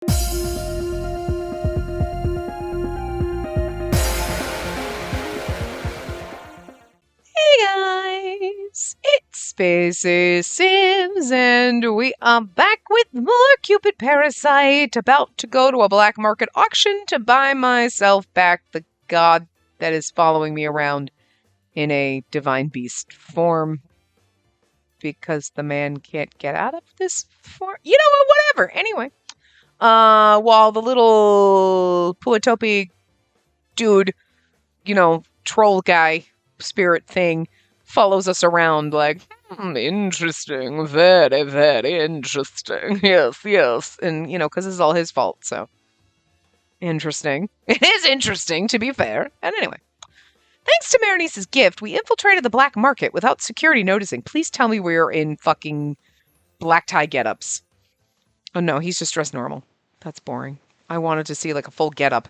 Hey guys, it's Spacey Sims, and we are back with more Cupid Parasite, about to go to a black market auction to buy myself back the god that is following me around in a divine beast form, because the man can't get out of this form. You know what, whatever. Anyway, while the little Puatopi dude, troll guy, spirit thing, follows us around like, interesting, very, very interesting. Yes. And, because this is all his fault, so. Interesting. It is interesting, to be fair. And anyway. Thanks to Maronice's gift, we infiltrated the black market without security noticing. Please tell me we're in fucking black tie getups. Oh no, he's just dressed normal. That's boring. I wanted to see like a full getup.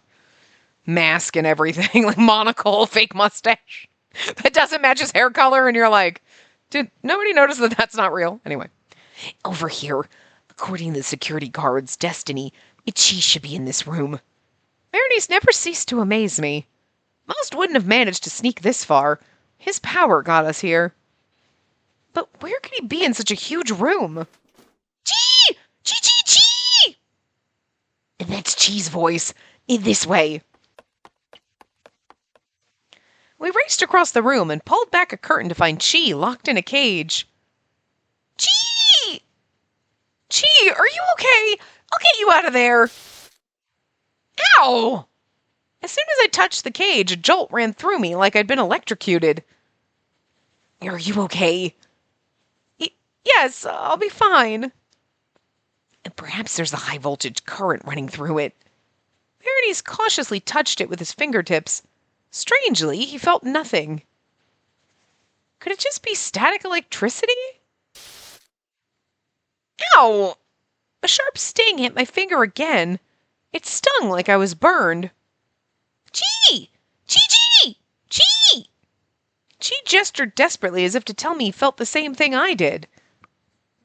Mask and everything, like monocle, fake mustache. That doesn't match his hair color, and you're like, did nobody notice that that's not real? Anyway. Over here, according to the security guard's destiny, she should be in this room. Maronice never ceased to amaze me. Most wouldn't have managed to sneak this far. His power got us here. But where could he be in such a huge room? Chee! Chee, chee, chee! That's Chee's voice. In this way. We raced across the room and pulled back a curtain to find Chi locked in a cage. Chi! Chi, are you okay? I'll get you out of there. Ow! As soon as I touched the cage, a jolt ran through me like I'd been electrocuted. Are you okay? Yes, I'll be fine. Perhaps there's a high-voltage current running through it. Maronice cautiously touched it with his fingertips. Strangely, he felt nothing. Could it just be static electricity? Ow! A sharp sting hit my finger again. It stung like I was burned. Chi! Chi! Chi! Chi gestured desperately as if to tell me he felt the same thing I did.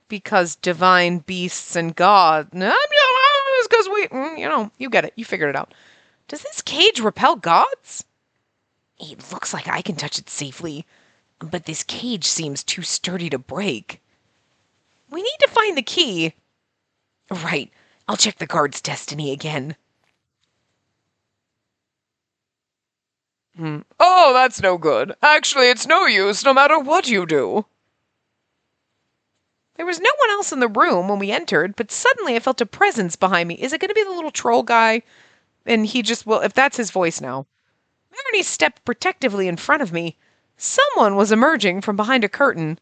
Because divine beasts and God. It's because we, you get it. You figured it out. Does this cage repel gods? It looks like I can touch it safely, but this cage seems too sturdy to break. We need to find the key. Right. I'll check the guard's destiny again. Oh, that's no good. Actually, it's no use no matter what you do. There was no one else in the room when we entered, but suddenly I felt a presence behind me. Is it going to be the little troll guy? And he just, well, if that's his voice now. Maronice stepped protectively in front of me. Someone was emerging from behind a curtain.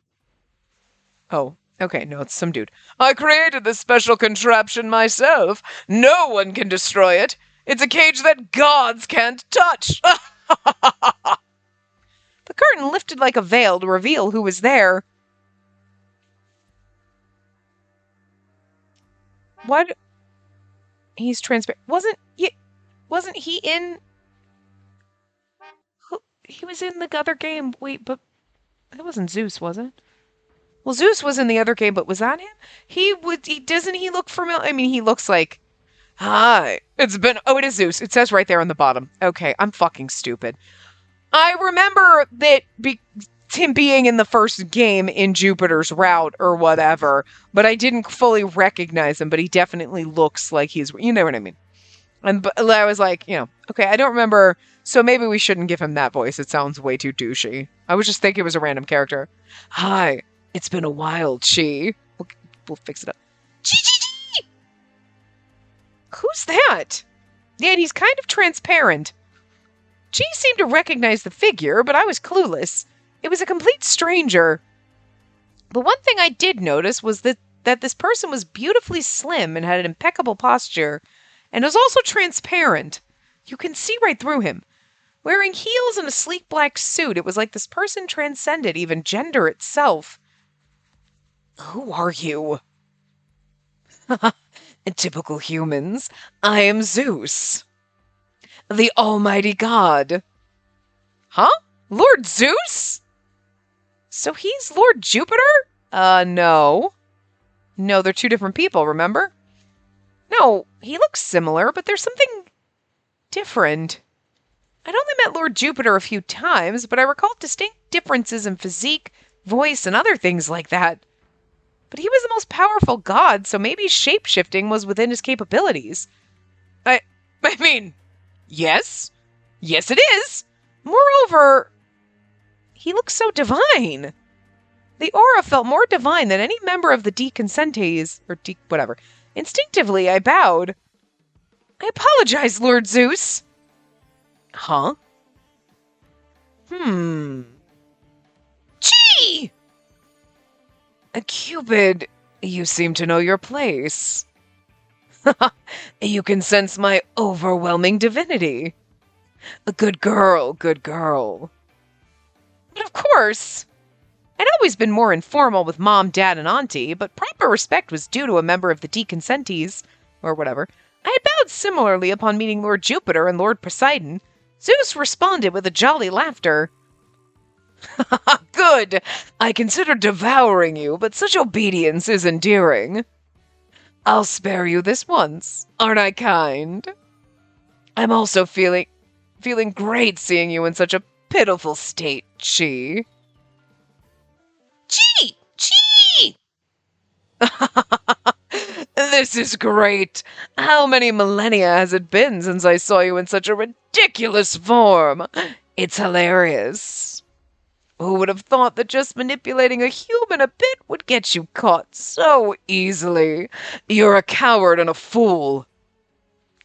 Oh, okay, no, it's some dude. I created this special contraption myself. No one can destroy it. It's a cage that gods can't touch. The curtain lifted like a veil to reveal who was there. What? He's transparent. Wasn't he in? He was in the other game. Wait, but that wasn't Zeus, was it? Well, Zeus was in the other game, but was that him? Doesn't he look familiar? I mean, he looks like. Hi, it's been. Oh, it is Zeus. It says right there on the bottom. Okay, I'm fucking stupid. I remember that him being in the first game in Jupiter's route or whatever, but I didn't fully recognize him, but he definitely looks like he's, you know what I mean? And I was like, okay, I don't remember, so maybe we shouldn't give him that voice. It sounds way too douchey. I was just thinking it was a random character. Hi, it's been a while, Chi. We'll fix it up. Chi! Who's that? Yeah, he's kind of transparent. Chi seemed to recognize the figure, but I was clueless. It was a complete stranger. The one thing I did notice was that this person was beautifully slim and had an impeccable posture, and was also transparent. You can see right through him. Wearing heels and a sleek black suit, it was like this person transcended even gender itself. Who are you? Typical humans. I am Zeus. The almighty god. Huh? Lord Zeus? So he's Lord Jupiter? No. No, they're two different people, remember? No, he looks similar, but there's something different. I'd only met Lord Jupiter a few times, but I recalled distinct differences in physique, voice, and other things like that. But he was the most powerful god, so maybe shape-shifting was within his capabilities. I I mean, yes. Yes, it is. Moreover, he looks so divine. The aura felt more divine than any member of the deconsentes, or whatever. Instinctively, I bowed. I apologize, Lord Zeus. Huh? Gee! Cupid, you seem to know your place. You can sense my overwhelming divinity. A good girl, good girl. But of course, I'd always been more informal with Mom, Dad, and Auntie, but proper respect was due to a member of the deconsentes, or whatever. I had bowed similarly upon meeting Lord Jupiter and Lord Poseidon. Zeus responded with a jolly laughter. Good! I consider devouring you, but such obedience is endearing. I'll spare you this once. Aren't I kind? I'm also feeling great seeing you in such a pitiful state, Chi. Chi! Chi! This is great. How many millennia has it been since I saw you in such a ridiculous form? It's hilarious. Who would have thought that just manipulating a human a bit would get you caught so easily? You're a coward and a fool.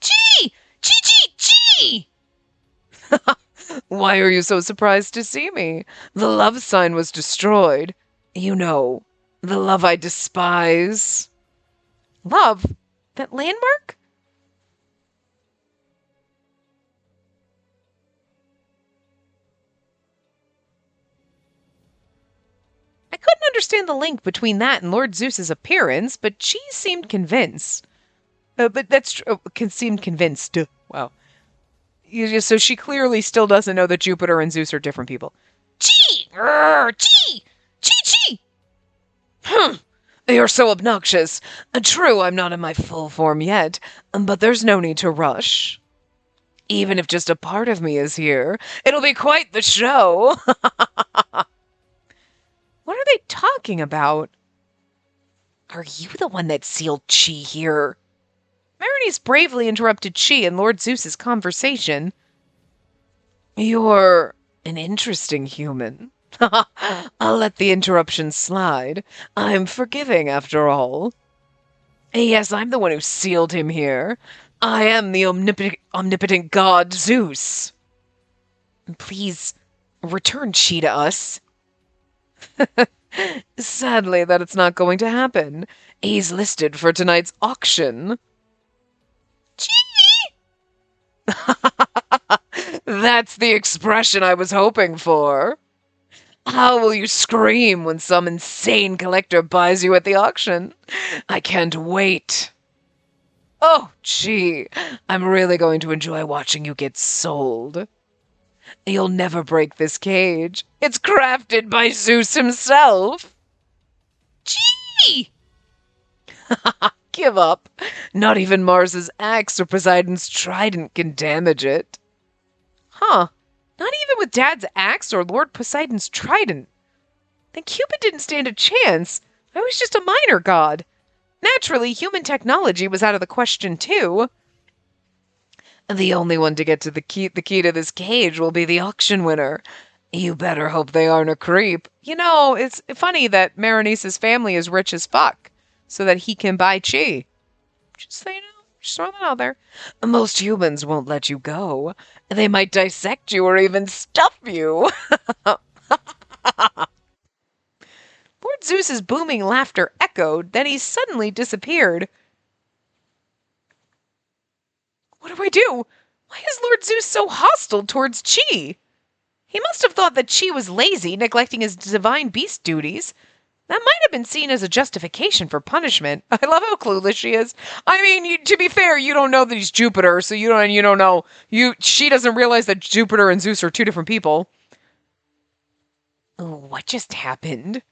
Gee! Gee! Why are you so surprised to see me? The love sign was destroyed. You know, the love I despise. Love? That landmark? I couldn't understand the link between that and Lord Zeus's appearance, but she seemed convinced. Seemed convinced. Wow. So she clearly still doesn't know that Jupiter and Zeus are different people. Gee! Gee! Gee! You're so obnoxious. True, I'm not in my full form yet, but there's no need to rush. Even if just a part of me is here, it'll be quite the show. What are they talking about? Are you the one that sealed Chi here? Berenice bravely interrupted Chi and Lord Zeus's conversation. You're an interesting human. I'll let the interruption slide. I'm forgiving, after all. Yes, I'm the one who sealed him here. I am the omnipotent god Zeus. Please, return Chi to us. Sadly, that it's not going to happen. He's listed for tonight's auction. That's the expression I was hoping for. How will you scream when some insane collector buys you at the auction? I can't wait. Oh, gee, I'm really going to enjoy watching you get sold. You'll never break this cage. It's crafted by Zeus himself. Gee! Give up. Not even Mars's axe or Poseidon's trident can damage it. Huh. Not even with Dad's axe or Lord Poseidon's trident. Then Cupid didn't stand a chance. I was just a minor god. Naturally, human technology was out of the question, too. The only one to get to the key to this cage will be the auction winner. You better hope they aren't a creep. You know, it's funny that Berenice's family is rich as fuck, so that he can buy Chi. Just so you know, just throw that out there. Most humans won't let you go. They might dissect you or even stuff you. Lord Zeus's booming laughter echoed, then he suddenly disappeared. What do I do? Why is Lord Zeus so hostile towards Chi? He must have thought that Chi was lazy, neglecting his divine beast duties. That might have been seen as a justification for punishment. I love how clueless she is. I mean, to be fair, you don't know that he's Jupiter, so you don't know. She doesn't realize that Jupiter and Zeus are two different people. Oh, what just happened?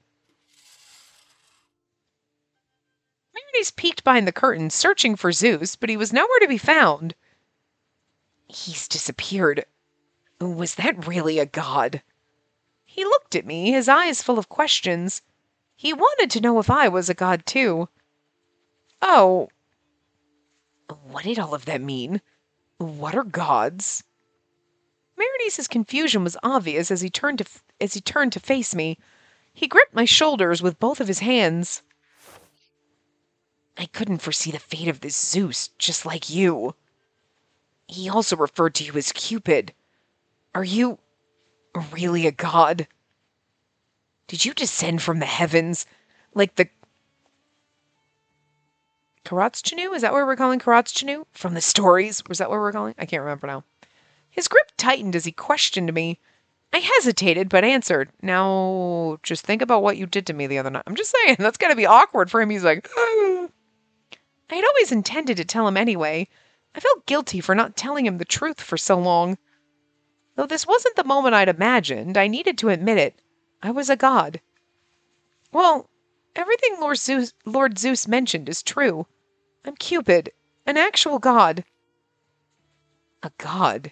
Marides peeked behind the curtain, searching for Zeus, but he was nowhere to be found. He's disappeared. Was that really a god? He looked at me, his eyes full of questions. He wanted to know if I was a god, too. Oh. What did all of that mean? What are gods? Marides' confusion was obvious as he turned to face me. He gripped my shoulders with both of his hands. I couldn't foresee the fate of this Zeus, just like you. He also referred to you as Cupid. Are you really a god? Did you descend from the heavens, like the Karatschanu? Is that what we're calling Karatschanu? From the stories? Was that what we're calling? I can't remember now. His grip tightened as he questioned me. I hesitated, but answered. Now, just think about what you did to me the other night. I'm just saying, that's gotta be awkward for him. He's like, I had always intended to tell him anyway. I felt guilty for not telling him the truth for so long. Though this wasn't the moment I'd imagined, I needed to admit it. I was a god. Well, everything Lord Zeus mentioned is true. I'm Cupid, an actual god. A god?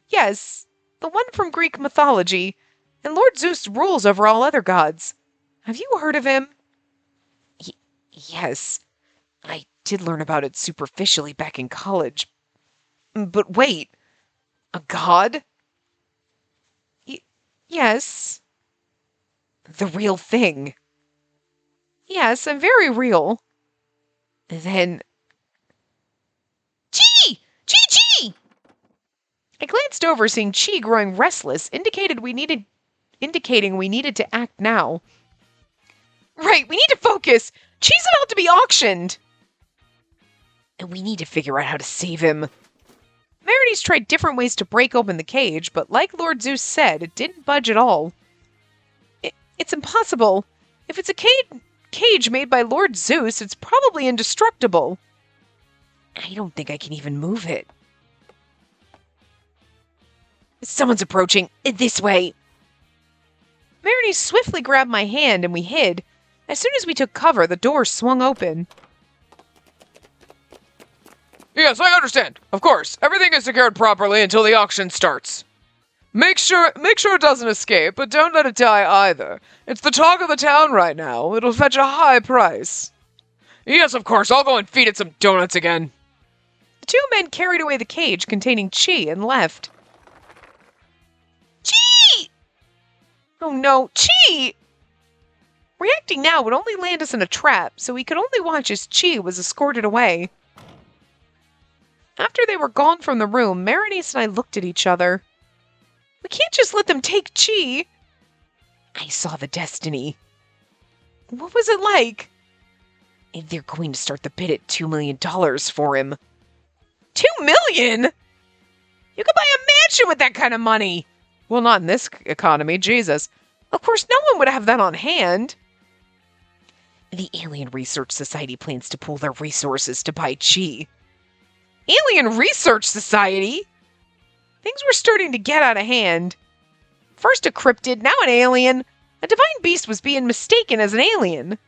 Yes, the one from Greek mythology, and Lord Zeus rules over all other gods. Have you heard of him? Yes, I did learn about it superficially back in college. But wait, a god? Yes. The real thing. Yes, I'm very real. Then... Chi! Chi! I glanced over, seeing Chi growing restless, indicating we needed to act now. Right, we need to focus! Chi's about to be auctioned! And we need to figure out how to save him. Marides tried different ways to break open the cage, but like Lord Zeus said, it didn't budge at all. It's impossible. If it's a cage made by Lord Zeus, it's probably indestructible. I don't think I can even move it. Someone's approaching. This way. Marides swiftly grabbed my hand and we hid. As soon as we took cover, the door swung open. Yes, I understand. Of course, everything is secured properly until the auction starts. Make sure it doesn't escape, but don't let it die either. It's the talk of the town right now. It'll fetch a high price. Yes, of course, I'll go and feed it some donuts again. The two men carried away the cage containing Chi and left. Chi! Oh no, Chi! Reacting now would only land us in a trap, so we could only watch as Chi was escorted away. After they were gone from the room, Marides and I looked at each other. We can't just let them take Chi. I saw the destiny. What was it like? They're going to start the bid at $2 million for him. $2 million? You could buy a mansion with that kind of money. Well, not in this economy, Jesus. Of course, no one would have that on hand. The Alien Research Society plans to pool their resources to buy Chi. Alien Research Society? Things were starting to get out of hand. First a cryptid, now an alien. A divine beast was being mistaken as an alien.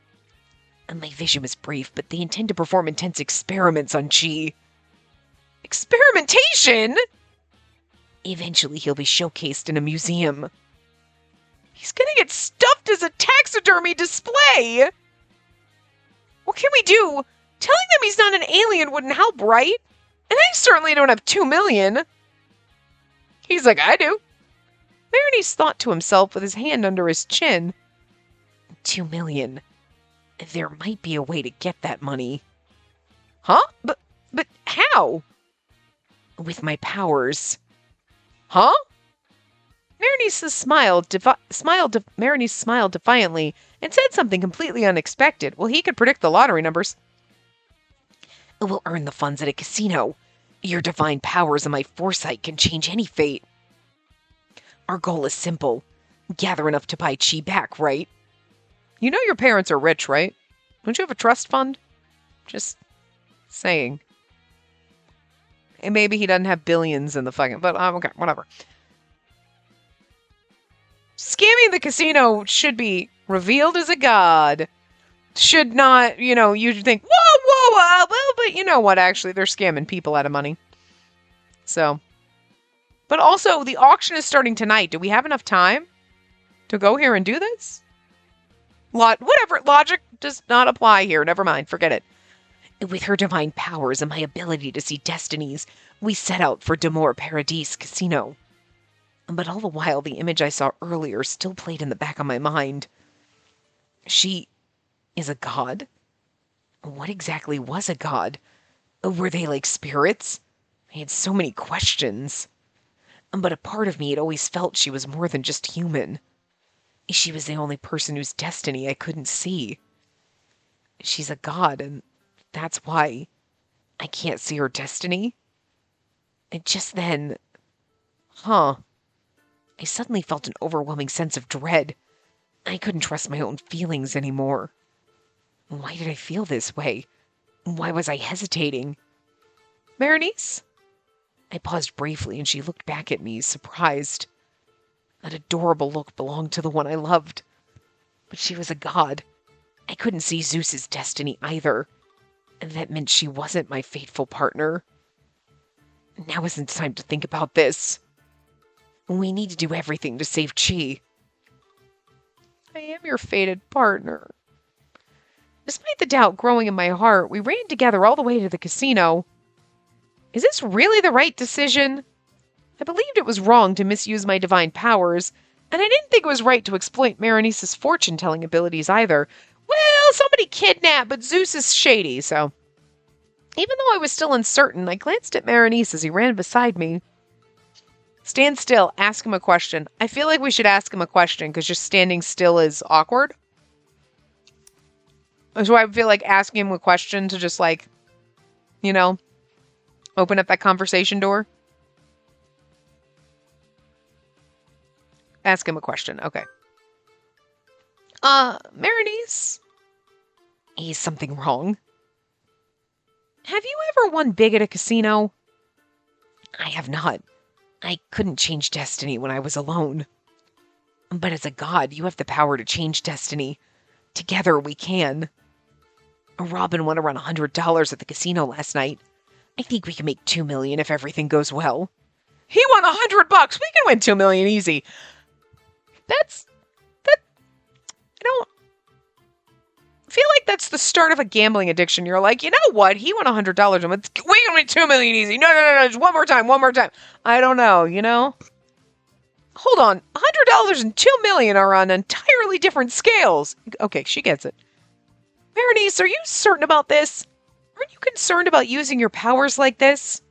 And my vision was brief, but they intend to perform intense experiments on Chi. Experimentation? Eventually he'll be showcased in a museum. He's gonna get stuffed as a taxidermy display! What can we do? Telling them he's not an alien wouldn't help, right? And I certainly don't have $2 million. He's like, I do. Marides thought to himself with his hand under his chin. $2 million. There might be a way to get that money. Huh? But how? With my powers. Huh? Marides smiled defiantly and said something completely unexpected. Well, he could predict the lottery numbers. We'll earn the funds at a casino. Your divine powers and my foresight can change any fate. Our goal is simple. Gather enough to buy Chi back, right? You know your parents are rich, right? Don't you have a trust fund? Just saying. And maybe he doesn't have billions in the fucking... But, okay, whatever. Scamming the casino should be revealed as a god. should not, you should think, whoa, whoa, well, but you know what? Actually, they're scamming people out of money. So, but also the auction is starting tonight. Do we have enough time to go here and do this? Whatever, logic does not apply here. Never mind, forget it. With her divine powers and my ability to see destinies, we set out for Demore Paradis Casino. But all the while, the image I saw earlier still played in the back of my mind. She is a god? What exactly was a god? Were they like spirits? I had so many questions. But a part of me had always felt she was more than just human. She was the only person whose destiny I couldn't see. She's a god, and that's why I can't see her destiny. And just then, I suddenly felt an overwhelming sense of dread. I couldn't trust my own feelings anymore. Why did I feel this way? Why was I hesitating? Berenice? I paused briefly, and she looked back at me, surprised. That adorable look belonged to the one I loved. But she was a god. I couldn't see Zeus's destiny either. And that meant she wasn't my fateful partner. Now isn't time to think about this. We need to do everything to save Chi. I am your fated partner. Despite the doubt growing in my heart, we ran together all the way to the casino. Is this really the right decision? I believed it was wrong to misuse my divine powers, and I didn't think it was right to exploit Berenice's fortune-telling abilities either. Well, somebody kidnapped, but Zeus is shady, so... Even though I was still uncertain, I glanced at Berenice as he ran beside me. Stand still. Ask him a question. I feel like we should ask him a question, because just standing still is awkward. So I feel like asking him a question to just, like, open up that conversation door. Ask him a question. Okay. Berenice? Is something wrong? Have you ever won big at a casino? I have not. I couldn't change destiny when I was alone. But as a god, you have the power to change destiny. Together we can. Robin won around $100 at the casino last night. I think we can make $2 million if everything goes well. He won $100. We can win $2 million easy. I don't feel like that's the start of a gambling addiction. You're like, you know what? He won $100. We can win $2 million easy. No. Just one more time. I don't know, Hold on. $100 and $2 million are on entirely different scales. Okay, she gets it. Berenice, are you certain about this? Aren't you concerned about using your powers like this?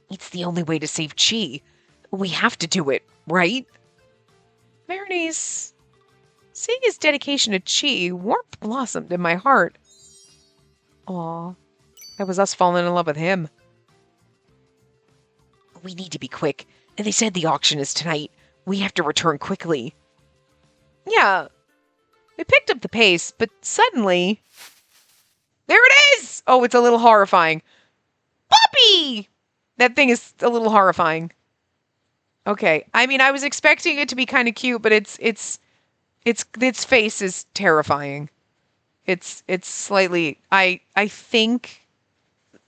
It's the only way to save Chi. We have to do it, right? Berenice, seeing his dedication to Chi, warmth blossomed in my heart. Aw, that was us falling in love with him. We need to be quick. They said the auction is tonight. We have to return quickly. Yeah, we picked up the pace, but suddenly... There it is! Oh, it's a little horrifying. Puppy! That thing is a little horrifying. Okay, I mean, I was expecting it to be kind of cute, but its face is terrifying. It's slightly... I think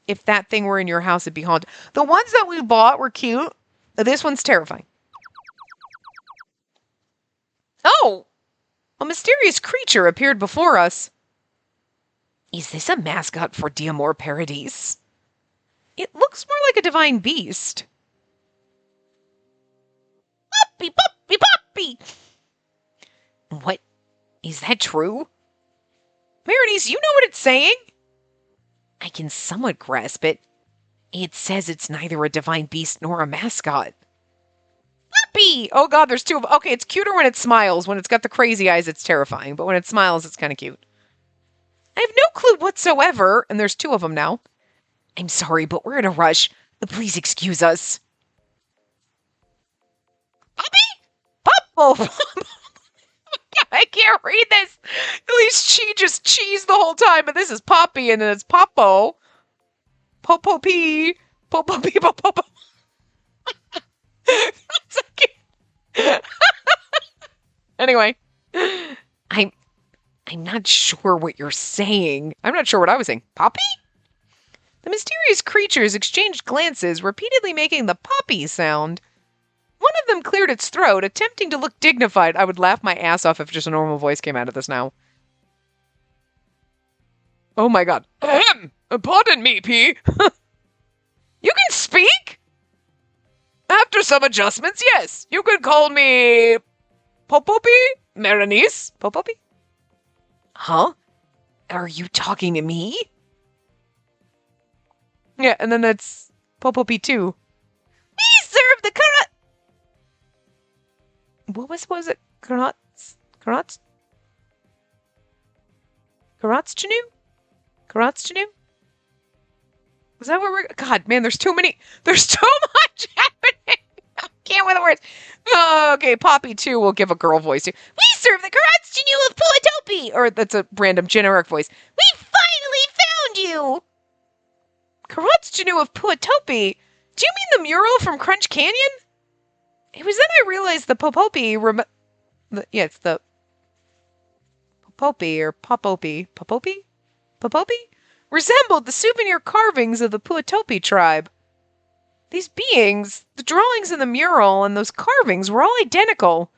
if that thing were in your house, it'd be haunted. The ones that we bought were cute. This one's terrifying. Oh! A mysterious creature appeared before us. Is this a mascot for Demore Paradis? It looks more like a divine beast. Puppy, puppy, puppy! What? Is that true? Berenice, you know what it's saying? I can somewhat grasp it. It says it's neither a divine beast nor a mascot. Puppy! Oh god, there's two of them. Okay, it's cuter when it smiles. When it's got the crazy eyes, it's terrifying. But when it smiles, it's kind of cute. I have no clue whatsoever, and there's two of them now. I'm sorry, but we're in a rush. Please excuse us. Puppy? Puppo! I can't read this. At least she just cheese the whole time, but this is Poppy, and then it's Poppo. Popo P. Popo P. Popo. That's so cute. Anyway, I'm not sure what you're saying. I'm not sure what I was saying. Poppy? The mysterious creatures exchanged glances, repeatedly making the poppy sound. One of them cleared its throat, attempting to look dignified. I would laugh my ass off if just a normal voice came out of this now. Oh my god. Ahem! Pardon me, P. You can speak? After some adjustments, yes. You could call me... Popopi? Berenice? Popopi? Huh? Are you talking to me? Yeah, and then that's Popopi too. We serve the Karat... What was it? Karat's? Karatschanu? Was that where we're... God, man, there's too much happening. I can't with the words. Okay, Poppy 2 will give a girl voice. We serve the Karatschanu of Puatopi! Or that's a random generic voice. We finally found you! Karatschanu of Puatopi? Do you mean the mural from Crunch Canyon? It was then I realized the Popopi... yeah, it's the... Popopi or Popopi. Popopi? Resembled the souvenir carvings of the Puatopi tribe. These beings, the drawings in the mural and those carvings were all identical.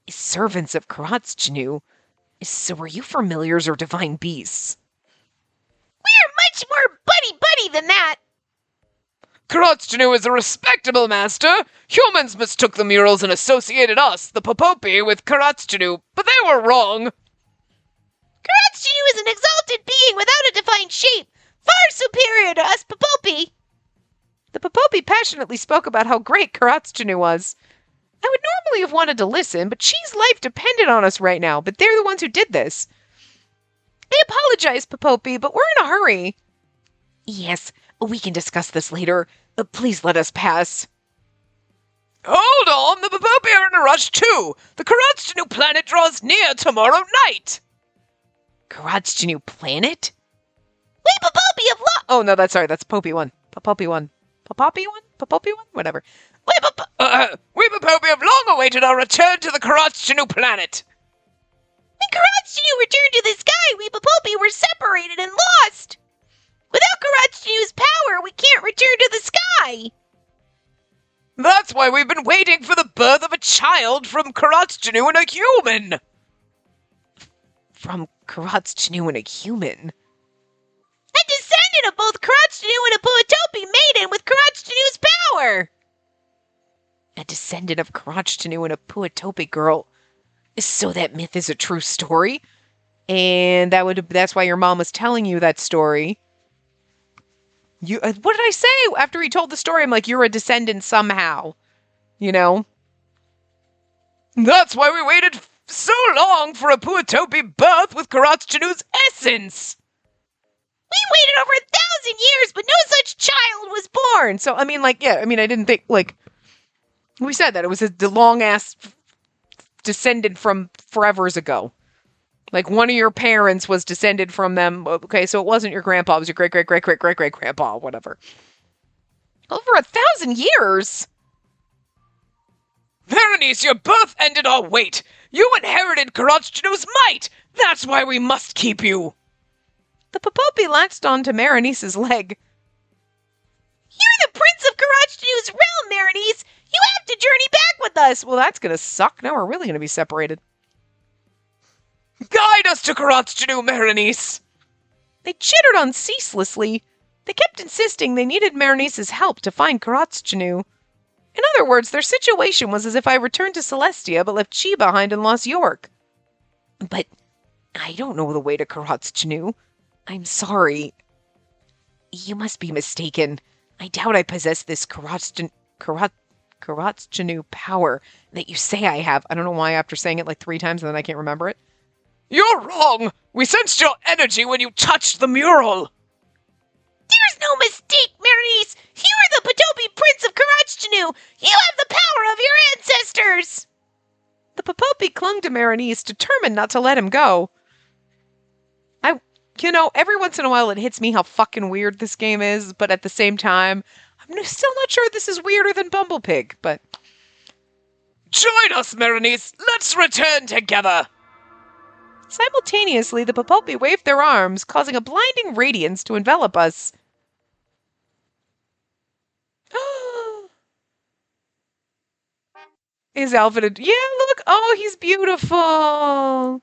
Servants of Karatschanu. So were you familiars or divine beasts? We're much more buddy-buddy than that. Karatschanu is a respectable master. Humans mistook the murals and associated us, the Popopi, with Karatschanu, but they were wrong. Karatschanu is an exalted being without a defined shape, far superior to us Popopi. The Popopi passionately spoke about how great Karatschanu was. I would normally have wanted to listen, but she's life depended on us right now, but they're the ones who did this. I apologize, Popopi, but we're in a hurry. Yes, we can discuss this later. Please let us pass. Hold on, the Popopi are in a rush too. The Karatschanu planet draws near tomorrow night. Karatschanu planet? We Popopi have Oh, no, that's Poppy 1. Popopi 1. Popopi 1? Popopi 1? Whatever. We Popopi have long awaited our return to the Karatschanu planet. When Karatschanu returned to the sky, we Popopi were separated and lost. Without Karatschnu's power, we can't return to the sky. That's why we've been waiting for the birth of a child from Karatschanu and a human. From Karatschanu and a human? A descendant of both Karatschanu and a Puatopi maiden with Karatschnu's power. A descendant of Karatschanu and a Puatopi girl. So that myth is a true story? And that's why your mom was telling you that story. What did I say? After he told the story, I'm like, you're a descendant somehow. You know? That's why we waited so long for a Puatopi birth with Karatschnu's essence. We waited over 1,000 years, but no such child was born. So, I mean, I didn't think, we said that. It was the long-ass descendant from forevers ago. Like, one of your parents was descended from them. Okay, so it wasn't your grandpa. It was your great-great-great-great-great-great-grandpa, whatever. Over 1,000 years? Berenice, your birth ended our wait. You inherited Karatschnu's might. That's why we must keep you. The Popopi latched onto Berenice's leg. You're the prince of Karatschnu's realm, Berenice. You have to journey back with us. Well, that's going to suck. Now we're really going to be separated. Guide us to Karatschnu, Berenice. They chittered on ceaselessly. They kept insisting they needed Berenice's help to find Karatschnu. In other words, their situation was as if I returned to Celestia but left Chi behind and lost York. But I don't know the way to Karatschnu. I'm sorry. You must be mistaken. I doubt I possess this Karatschnu power that you say I have. I don't know why after saying it like 3 times and then I can't remember it. You're wrong! We sensed your energy when you touched the mural! There's no mistake, Berenice! You are the Potopi Prince of Karatschnu! You have the power of your ancestors! The Popopi clung to Berenice, determined not to let him go. Every once in a while it hits me how fucking weird this game is, but at the same time, I'm still not sure this is weirder than Bumblepig, but... Join us, Berenice! Let's return together! Simultaneously, the Popopi waved their arms, causing a blinding radiance to envelop us. His outfit. Yeah, look. Oh, he's beautiful.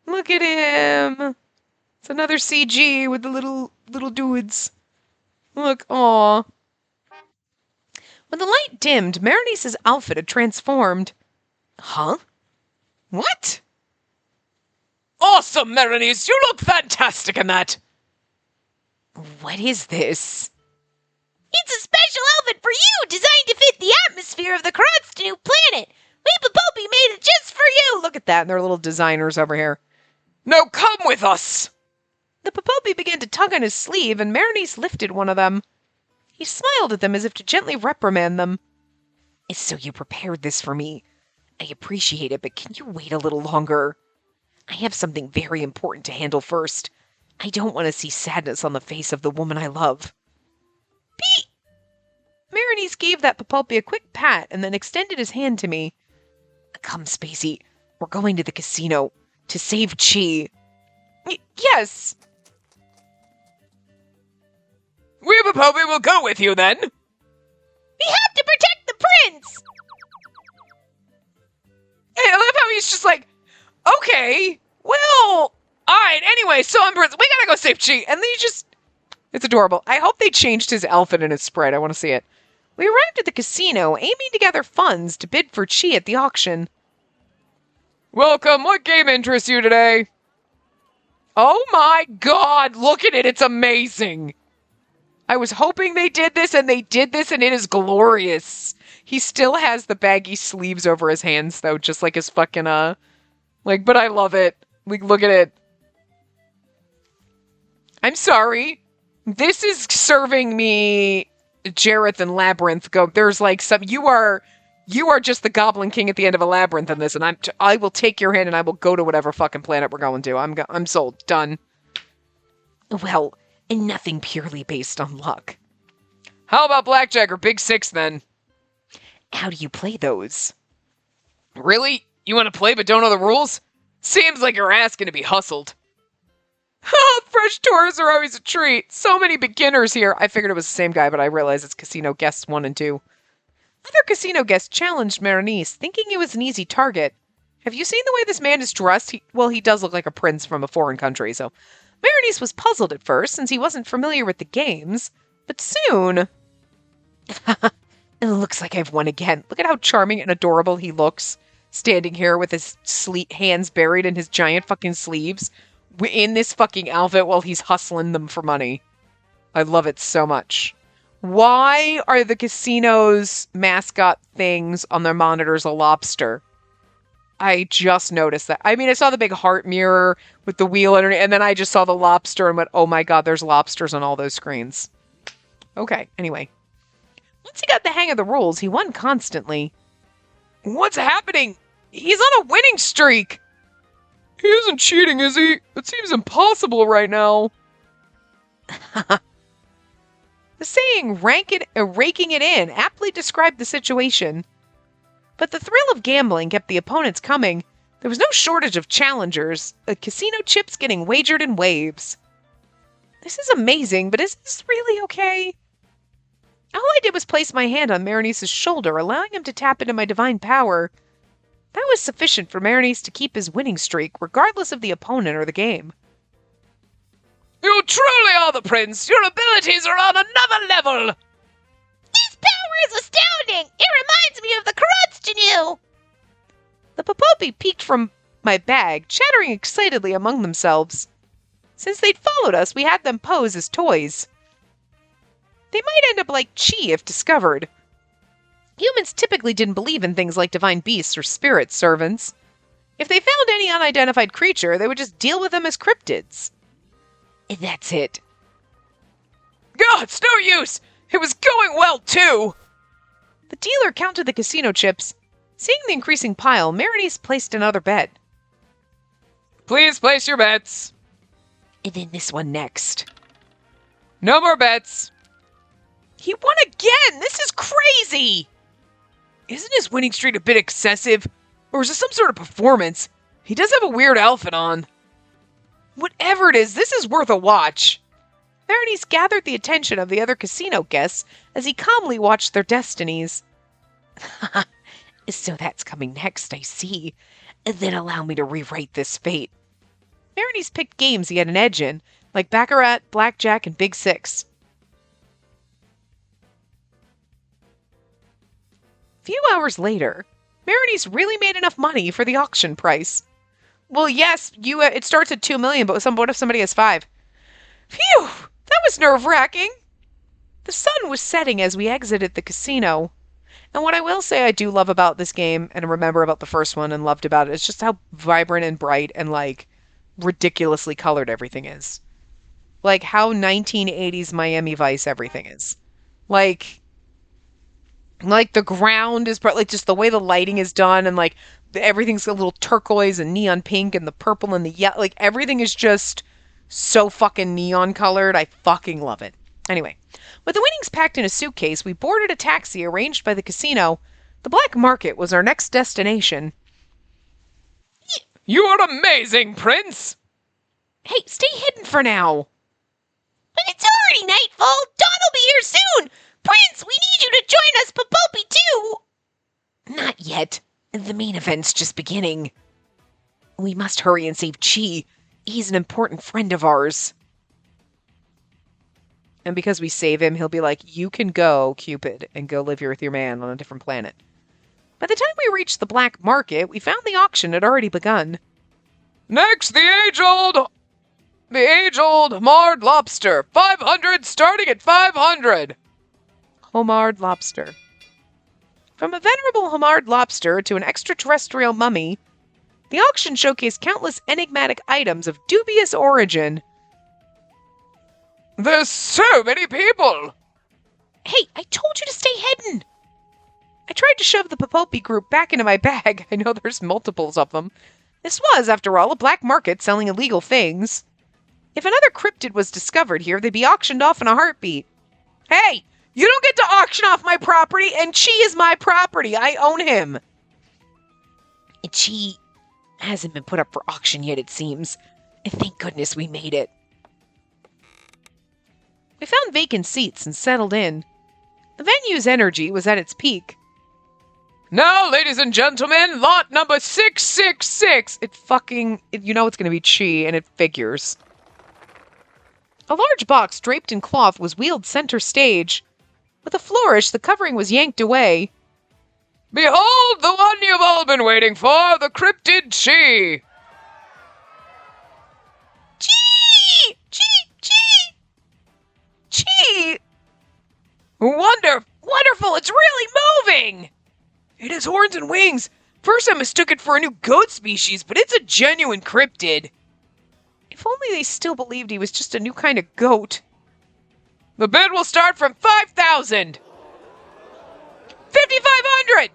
Look at him. It's another CG with the little dudes. Look, aw. When the light dimmed, Maronice's outfit had transformed. Huh? What? Awesome, Meronice! You look fantastic in that! What is this? It's a special outfit for you, designed to fit the atmosphere of the Kron's new planet. We Popopi made it just for you. Look at that, and they're little designers over here. Now come with us! The Popopi began to tug on his sleeve, and Maronice lifted one of them. He smiled at them as if to gently reprimand them. So you prepared this for me. I appreciate it, but can you wait a little longer? I have something very important to handle first. I don't want to see sadness on the face of the woman I love. Pete! Maronice gave that Popopi a quick pat and then extended his hand to me. Come, Spacey. We're going to the casino to save Chi. Yes! We Popopi will go with you then! We have to protect the prince! Hey, I love how he's just like, okay, well, alright, anyway, so I'm Prince. We gotta go save Chi. And then he just, it's adorable. I hope they changed his outfit and his sprite. I want to see it. We arrived at the casino, aiming to gather funds to bid for Chi at the auction. Welcome. What game interests you today? Oh my god, look at it. It's amazing. I was hoping they did this, and they did this, and it is glorious. He still has the baggy sleeves over his hands, though, just like his fucking, but I love it. Like, look at it. I'm sorry. This is serving me Jareth and Labyrinth. There's like some, you are just the Goblin King at the end of a labyrinth in this, and I will take your hand and I will go to whatever fucking planet we're going to. I'm sold. Done. Well, and nothing purely based on luck. How about blackjack or big six then? How do you play those? Really? You want to play but don't know the rules? Seems like you're asking to be hustled. Fresh tours are always a treat. So many beginners here. I figured it was the same guy, but I realized it's casino guests 1 and 2. Other casino guests challenged Maronice, thinking he was an easy target. Have you seen the way this man is dressed? He does look like a prince from a foreign country, so Maronice was puzzled at first, since he wasn't familiar with the games. But soon... It looks like I've won again. Look at how charming and adorable he looks, standing here with his hands buried in his giant fucking sleeves, in this fucking outfit while he's hustling them for money. I love it so much. Why are the casino's mascot things on their monitors a lobster? I just noticed that. I mean, I saw the big heart mirror with the wheel underneath, and then I just saw the lobster and went, oh my god, there's lobsters on all those screens. Okay, anyway. Once he got the hang of the rules, he won constantly. What's happening? He's on a winning streak. He isn't cheating, is he? It seems impossible right now. The saying, raking it in, aptly described the situation. But the thrill of gambling kept the opponents coming. There was no shortage of challengers, casino chips getting wagered in waves. This is amazing, but is this really okay? All I did was place my hand on Maronice's shoulder, allowing him to tap into my divine power. That was sufficient for Maronice to keep his winning streak, regardless of the opponent or the game. You truly are the prince! Your abilities are on another level! His power is astounding! It reminds me of the Kron's. The Popopi peeked from my bag, chattering excitedly among themselves. Since they'd followed us, we had them pose as toys. They might end up like Chi if discovered. Humans typically didn't believe in things like divine beasts or spirit servants. If they found any unidentified creature, they would just deal with them as cryptids. And that's it. God, it's no use! It was going well, too! The dealer counted the casino chips. Seeing the increasing pile, Maronice placed another bet. Please place your bets. And then this one next. No more bets. He won again! This is crazy! Isn't his winning streak a bit excessive? Or is this some sort of performance? He does have a weird outfit on. Whatever it is, this is worth a watch. Berenice gathered the attention of the other casino guests as he calmly watched their destinies. So that's coming next, I see. Then allow me to rewrite this fate. Berenice picked games he had an edge in, like Baccarat, Blackjack, and Big Six. A few hours later, Berenice really made enough money for the auction price. Well, yes, it starts at $2 million, but what if somebody has 5? Phew! That was nerve-wracking. The sun was setting as we exited the casino. And what I will say I do love about this game, and remember about the first one and loved about it, is just how vibrant and bright and, ridiculously colored everything is. Like, how 1980s Miami Vice everything is. Like the ground is, just the way the lighting is done, and, everything's a little turquoise and neon pink, and the purple and the yellow. Everything is just so fucking neon colored. I fucking love it. Anyway, with the winnings packed in a suitcase, we boarded a taxi arranged by the casino. The black market was our next destination. You are amazing, Prince! Hey, stay hidden for now. But it's already nightfall. Dawn will be here soon. Prince, we need you to join us, Popopi, too. Not yet. The main event's just beginning. We must hurry and save Chi. He's an important friend of ours. And because we save him, he'll be like, you can go, Cupid, and go live here with your man on a different planet. By the time we reached the black market, we found the auction had already begun. Next, the age-old marred lobster. 500, starting at 500. Homard lobster. From a venerable homard lobster to an extraterrestrial mummy, the auction showcased countless enigmatic items of dubious origin. There's so many people! Hey, I told you to stay hidden! I tried to shove the Popopi group back into my bag. I know there's multiples of them. This was, after all, a black market selling illegal things. If another cryptid was discovered here, they'd be auctioned off in a heartbeat. Hey! You don't get to auction off my property, and Chi is my property. I own him. Chi hasn't been put up for auction yet, it seems. And thank goodness we made it. We found vacant seats and settled in. The venue's energy was at its peak. Now, ladies and gentlemen, lot number 666. You know it's going to be Chi, and it figures. A large box draped in cloth was wheeled center stage. With a flourish, the covering was yanked away. Behold the one you've all been waiting for, the cryptid Chi! Chi! Chi! Wonderful! It's really moving! It has horns and wings. First I mistook it for a new goat species, but it's a genuine cryptid. If only they still believed he was just a new kind of goat. The bid will start from 5,000. 5,500!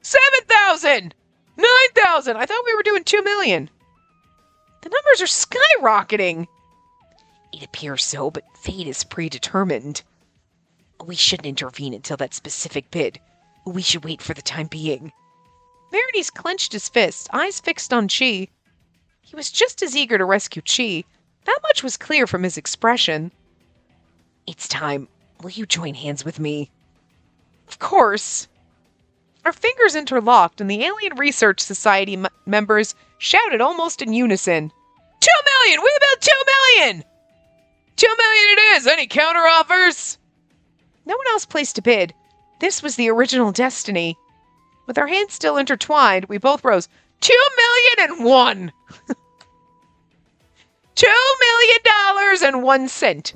7,000! 9,000! I thought we were doing 2 million. The numbers are skyrocketing. It appears so, but fate is predetermined. We shouldn't intervene until that specific bid. We should wait for the time being. Veronice clenched his fist, eyes fixed on Chi. He was just as eager to rescue Chi. That much was clear from his expression. It's time. Will you join hands with me? Of course. Our fingers interlocked, and the Alien Research Society members shouted almost in unison. 2 million! We bid 2 million! 2 million it is! Any counter offers? No one else placed a bid. This was the original destiny. With our hands still intertwined, we both rose. 2,000,001! $2 million and 1 cent.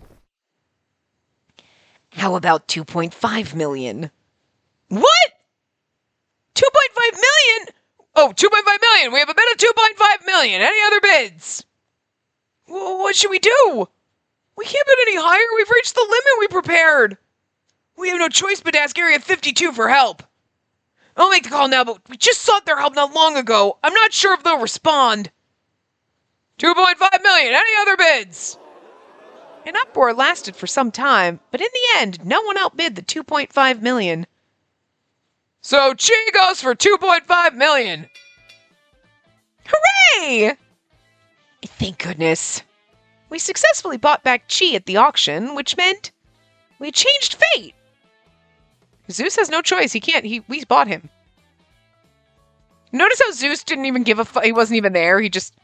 How about 2.5 million? What? 2.5 million? Oh, 2.5 million. We have a bid of 2.5 million. Any other bids? What should we do? We can't bid any higher. We've reached the limit we prepared. We have no choice but to ask Area 52 for help. I'll make the call now, but we just sought their help not long ago. I'm not sure if they'll respond. 2.5 million. Any other bids? An uproar lasted for some time, but in the end, no one outbid the 2.5 million. So Chi goes for 2.5 million. Hooray! Thank goodness. We successfully bought back Chi at the auction, which meant we changed fate. Zeus has no choice. He can't. We bought him. Notice how Zeus didn't even give a fuck. He wasn't even there. He just...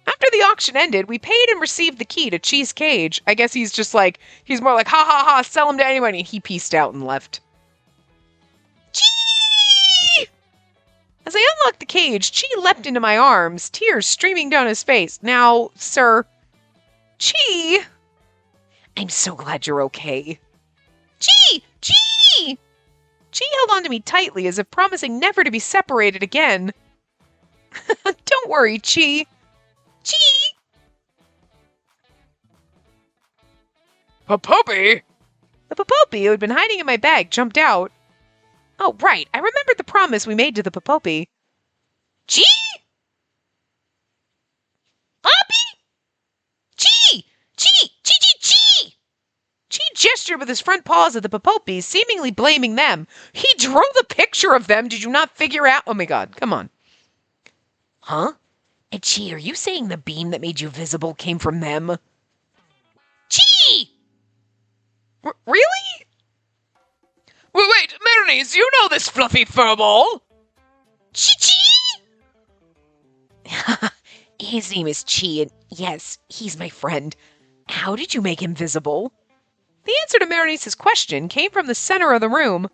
After the auction ended, we paid and received the key to Chi's cage. I guess he's just like... He's more like, ha ha ha, sell him to anyone. And he pieced out and left. Chi! As I unlocked the cage, Chi leapt into my arms, tears streaming down his face. Now, sir... Chi! I'm so glad you're okay. Chi! Chi! Chi held on to me tightly as if promising never to be separated again. Don't worry, Chi. Chi! Popopi? The Popopi, who had been hiding in my bag, jumped out. Oh, right. I remembered the promise we made to the Popopi. Chi? Poppy? Chi! Chi! Chi! Chi! Chi! Chi gestured with his front paws at the Popopis, seemingly blaming them. He drew the picture of them. Did you not figure out? Oh my god, come on. Huh? And Chi, are you saying the beam that made you visible came from them? Chi! Really? Wait, Marinese, you know this fluffy furball? Chi? His name is Chi, and yes, he's my friend. How did you make him visible? The answer to Marinise's question came from the center of the room.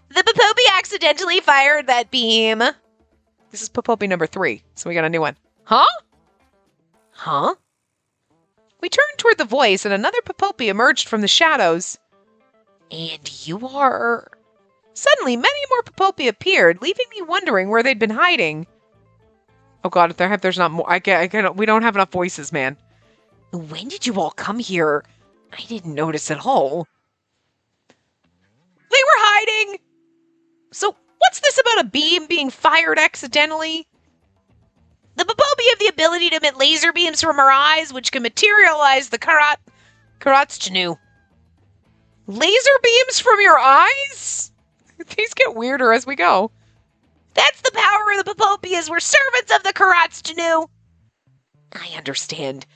The Popopi accidentally fired that beam. This is Popopi number 3, so we got a new one. Huh? Huh? We turned toward the voice, and another Popopi emerged from the shadows. And you are... Suddenly, many more Popopi appeared, leaving me wondering where they'd been hiding. Oh god, if there's not more... we don't have enough voices, man. When did you all come here? I didn't notice at all. They were hiding! So, what's this about a beam being fired accidentally? The Popopi have the ability to emit laser beams from our eyes, which can materialize the Karatstanu. Laser beams from your eyes? These get weirder as we go. That's the power of the Popopi, as we're servants of the Karatstanu. I understand.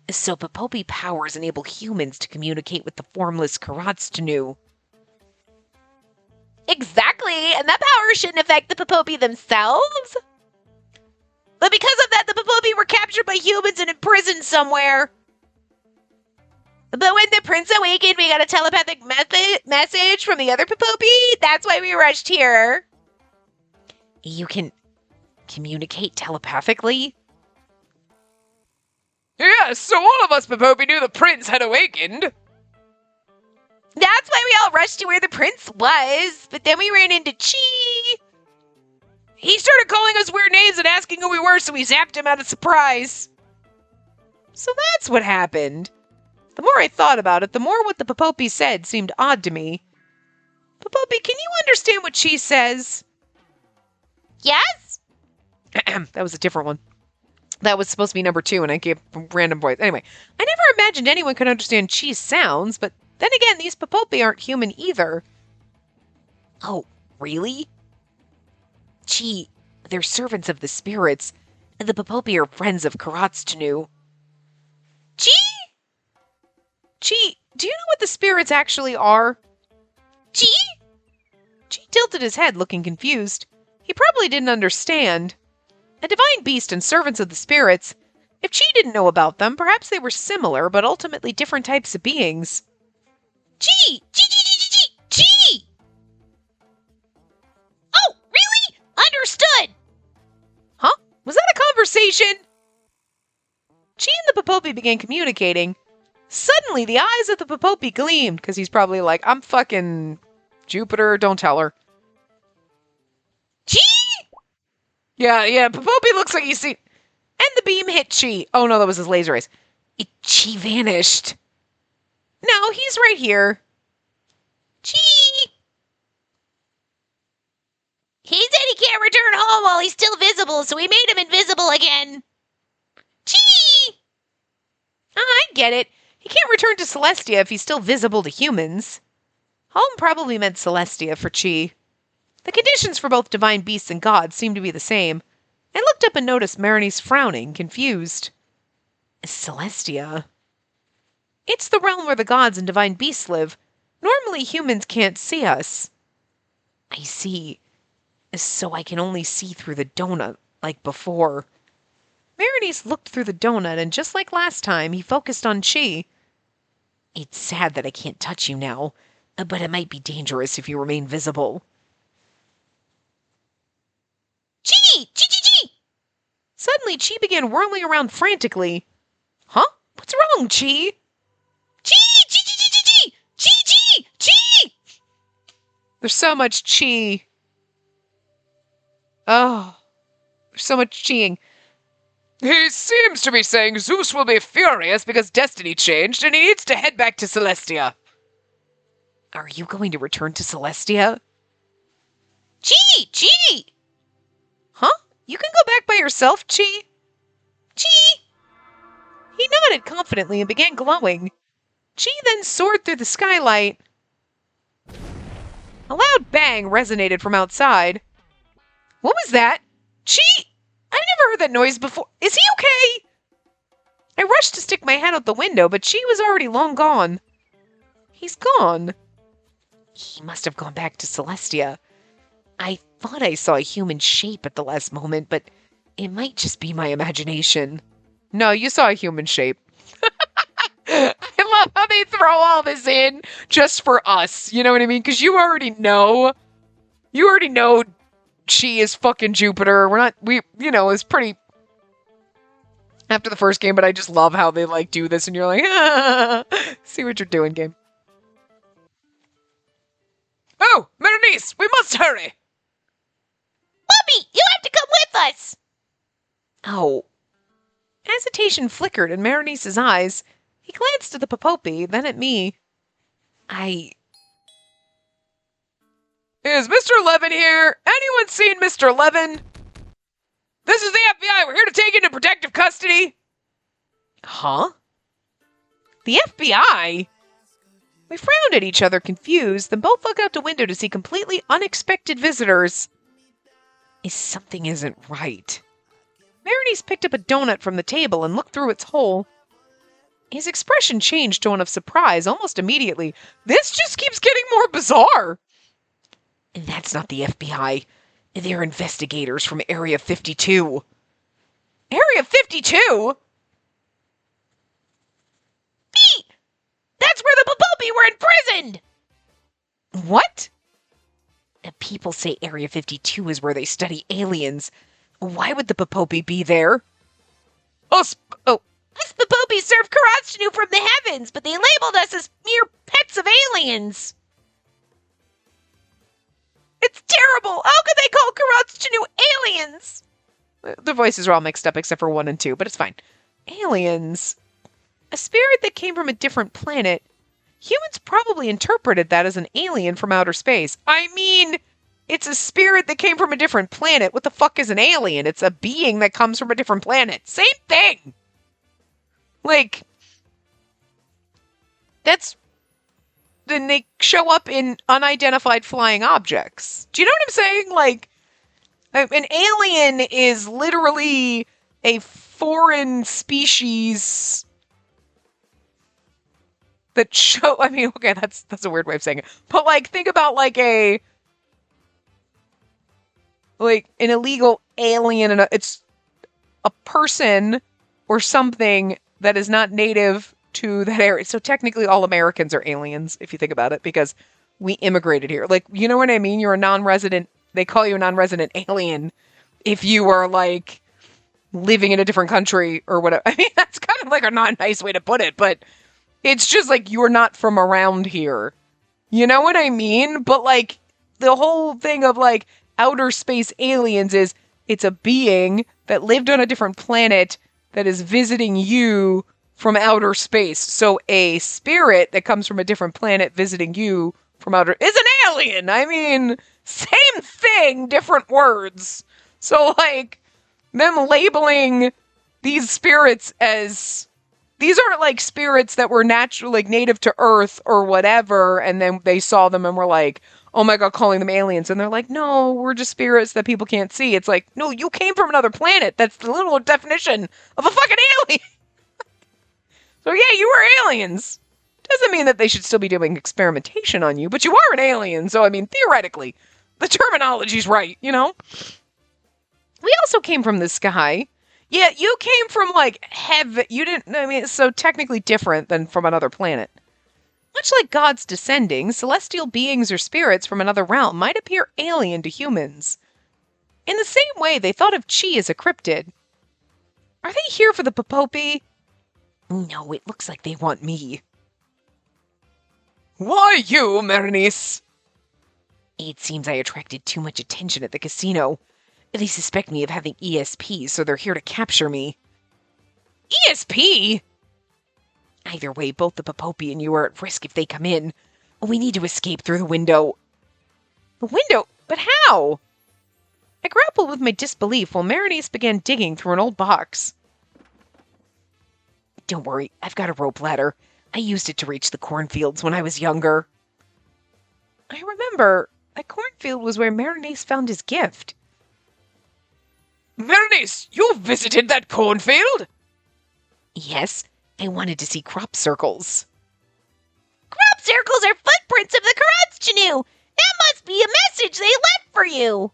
So Popopi powers enable humans to communicate with the formless Karatstanu. Exactly, and that power shouldn't affect the Popopi themselves. But because of that, the Popopi were captured by humans and imprisoned somewhere. But when the prince awakened, we got a telepathic message from the other Popopi. That's why we rushed here. You can communicate telepathically? Yes, so all of us Popopi knew the prince had awakened. That's why we all rushed to where the prince was, but then we ran into Chi. He started calling us weird names and asking who we were, so we zapped him out of surprise. So that's what happened. The more I thought about it, the more what the Popopi said seemed odd to me. Popopi, can you understand what she says? Yes? That was a different one. That was supposed to be number 2, and I gave a random voice. Anyway, I never imagined anyone could understand Chi's sounds, but then again, these Popopi aren't human either. Oh, really? Chi, they're servants of the spirits, and the Popopi are friends of Karatstanu. Chi? Chi, do you know what the spirits actually are? Chi? Chi tilted his head, looking confused. He probably didn't understand. A divine beast and servants of the spirits. If Chi didn't know about them, perhaps they were similar, but ultimately different types of beings. Chi! Chi! Chi! Chi! Chi! Chi! Oh, really? Understood! Huh? Was that a conversation? Chi and the Popopi began communicating. Suddenly, the eyes of the Popopi gleamed, because he's probably like, I'm fucking Jupiter, don't tell her. Chi? Yeah, Popopi looks like he's seen... And the beam hit Chi. Oh no, that was his laser rays. Chi vanished. No, he's right here. Chi! He said he can't return home while he's still visible, so we made him invisible again. Chi! I get it. He can't return to Celestia if he's still visible to humans. Home probably meant Celestia for Chi. The conditions for both divine beasts and gods seem to be the same. I looked up and noticed Marini's frowning, confused. Celestia. It's the realm where the gods and divine beasts live. Normally humans can't see us. I see. So I can only see through the donut, like before. Marini's looked through the donut, and just like last time, he focused on Chi. It's sad that I can't touch you now, but it might be dangerous if you remain visible. Chi! Chi! Chi! Chi! Suddenly, Chi began whirling around frantically. Huh? What's wrong, Chi? Chi! Chi! Chi! Chi! Chi! Chi! Chi! Chi! There's so much Chi. Oh, there's so much Chiing. He seems to be saying Zeus will be furious because destiny changed and he needs to head back to Celestia. Are you going to return to Celestia? Chi! Chi! Huh? You can go back by yourself, Chi? Chi! He nodded confidently and began glowing. Chi then soared through the skylight. A loud bang resonated from outside. What was that? Chi! I've never heard that noise before. Is he okay? I rushed to stick my head out the window, but Chi was already long gone. He's gone. He must have gone back to Celestia. I thought I saw a human shape at the last moment, but it might just be my imagination. No, you saw a human shape. I love how they throw all this in just for us. You know what I mean? Because you already know. You already know Chi is fucking Jupiter. It's pretty after the first game, but I just love how they like do this and you're like, see what you're doing, game. Oh, Bernice, we must hurry. Puppy, you have to come with us. Oh. Hesitation flickered in Marinice's eyes. He glanced at the Popopi, then at me. Is Mr. Levin here? Anyone seen Mr. Levin? This is the FBI. We're here to take into protective custody. Huh? The FBI? We frowned at each other, confused, then both looked out the window to see completely unexpected visitors. Something isn't right. Marinice picked up a donut from the table and looked through its hole. His expression changed to one of surprise almost immediately. This just keeps getting more bizarre. That's not the FBI. They're investigators from Area 52. Area 52? Pete! That's where the Popopi were imprisoned! What? People say Area 52 is where they study aliens. Why would the Popopi be there? Us Popopi served Karastanu from the heavens, but they labeled us as mere pets of aliens. It's terrible! How could they call Karastanu aliens? The voices are all mixed up except for 1 and 2, but it's fine. Aliens. A spirit that came from a different planet. Humans probably interpreted that as an alien from outer space. I mean, it's a spirit that came from a different planet. What the fuck is an alien? It's a being that comes from a different planet. Same thing! Like, then they show up in unidentified flying objects. Do you know what I'm saying? Like, an alien is literally a foreign species that okay, that's a weird way of saying it. But like, think about like an illegal alien, and it's a person or something that is not native to that area. So technically all Americans are aliens, if you think about it, because we immigrated here. Like, you know what I mean? You're a non-resident. They call you a non-resident alien if you are like living in a different country or whatever. I mean, that's kind of like a not nice way to put it, but it's just like you're not from around here. You know what I mean? But like the whole thing of like outer space aliens is it's a being that lived on a different planet that is visiting you from outer space. So a spirit that comes from a different planet visiting you from outer is an alien. I mean, same thing, different words. So like them labeling these spirits as these aren't like spirits that were natural, like native to Earth or whatever, and then they saw them and were like, oh my God, calling them aliens. And they're like, no, we're just spirits that people can't see. It's like, no, you came from another planet. That's the literal definition of a fucking alien. So yeah, you were aliens. Doesn't mean that they should still be doing experimentation on you, but you are an alien. So, I mean, theoretically, the terminology's right, you know? We also came from the sky. Yeah, you came from, like, heaven. You didn't, I mean, it's so technically different than from another planet. Much like gods descending, celestial beings or spirits from another realm might appear alien to humans. In the same way, they thought of Chi as a cryptid. Are they here for the Popopi? No, it looks like they want me. Why you, Berenice? It seems I attracted too much attention at the casino. They suspect me of having ESP, so they're here to capture me. ESP? Either way, both the Popopi and you are at risk if they come in. We need to escape through the window. The window? But how? I grappled with my disbelief while Berenice began digging through an old box. Don't worry, I've got a rope ladder. I used it to reach the cornfields when I was younger. I remember that cornfield was where Berenice found his gift. Berenice, you visited that cornfield? Yes, I wanted to see crop circles. Crop circles are footprints of the Karotchanu. That must be a message they left for you.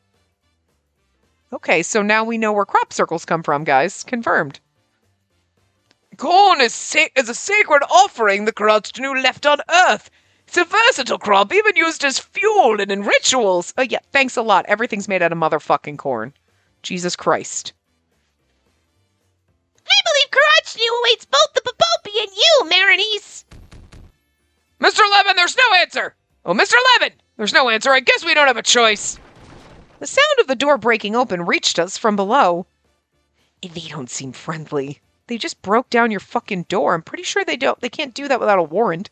Okay, so now we know where crop circles come from, guys. Confirmed. Corn is a sacred offering the Karotchanu left on Earth. It's a versatile crop, even used as fuel and in rituals. Oh yeah, thanks a lot. Everything's made out of motherfucking corn. Jesus Christ. I believe Karotchanu awaits both the Popopi and you, Berenice. Mr. Levin, there's no answer. Oh, Mr. Levin, there's no answer. I guess we don't have a choice. The sound of the door breaking open reached us from below. They don't seem friendly. They just broke down your fucking door. I'm pretty sure they can't do that without a warrant.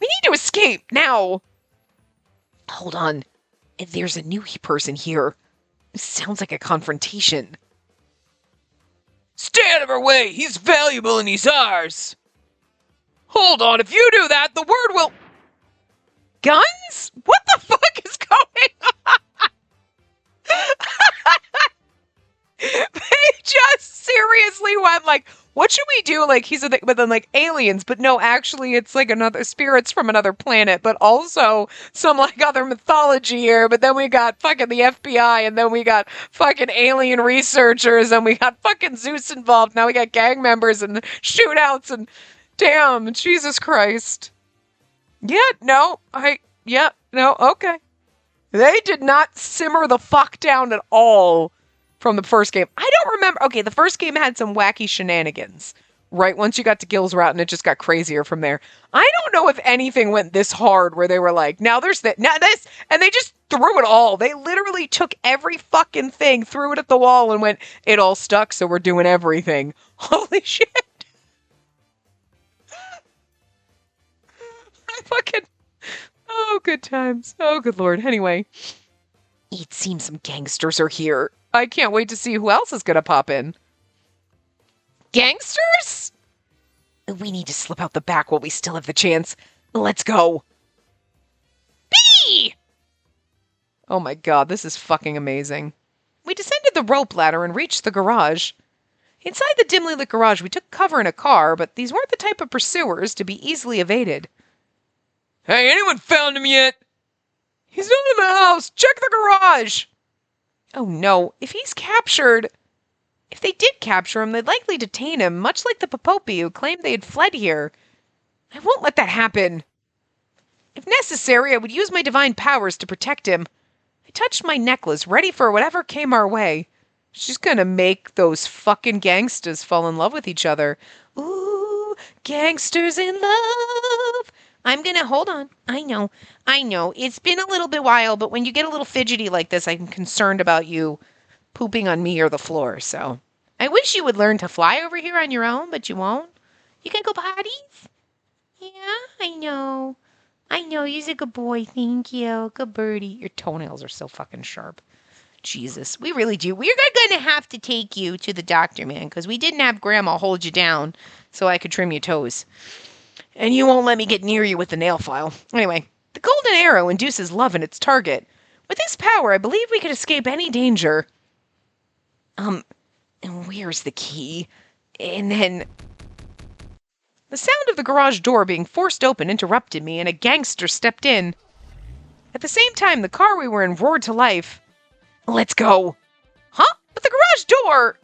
We need to escape now. Hold on. There's a new person here. Sounds like a confrontation. Stay out of our way. He's valuable and he's ours. Hold on. If you do that, the word will... Guns? What the fuck is going on? They just seriously went like, what should we do? Like, he's a thing, but then like aliens, but no, actually it's like another spirits from another planet, but also some like other mythology here. But then we got fucking the FBI, and then we got fucking alien researchers, and we got fucking Zeus involved. Now we got gang members and shootouts, and damn, Jesus Christ. Okay. They did not simmer the fuck down at all from the first game. I don't remember. Okay, the first game had some wacky shenanigans, right? Once you got to Gil's route, and it just got crazier from there. I don't know if anything went this hard where they were like, now there's that, now this, and they just threw it all. They literally took every fucking thing, threw it at the wall, and went, it all stuck, so we're doing everything. Holy shit. Fucking, oh, good times. Oh, good Lord. Anyway, it seems some gangsters are here. I can't wait to see who else is going to pop in. Gangsters? We need to slip out the back while we still have the chance. Let's go. B! Oh my God, this is fucking amazing. We descended the rope ladder and reached the garage. Inside the dimly lit garage, we took cover in a car, but these weren't the type of pursuers to be easily evaded. Hey, anyone found him yet? He's not in the house. Check the garage. Oh no, if he's captured... If they did capture him, they'd likely detain him, much like the Popopi who claimed they had fled here. I won't let that happen. If necessary, I would use my divine powers to protect him. I touched my necklace, ready for whatever came our way. She's gonna make those fucking gangsters fall in love with each other. Ooh, gangsters in love. I'm gonna, hold on. I know. It's been a little bit while, but when you get a little fidgety like this, I'm concerned about you pooping on me or the floor, so. I wish you would learn to fly over here on your own, but you won't. You can go potties? Yeah, I know. You're a good boy. Thank you. Good birdie. Your toenails are so fucking sharp. Jesus, we really do. We're going to have to take you to the doctor, man, because we didn't have Grandma hold you down so I could trim your toes. And you won't let me get near you with the nail file. Anyway, the golden arrow induces love in its target. With this power, I believe we could escape any danger. And where's the key? And then... The sound of the garage door being forced open interrupted me, and a gangster stepped in. At the same time, the car we were in roared to life. Let's go. Huh? But the garage door!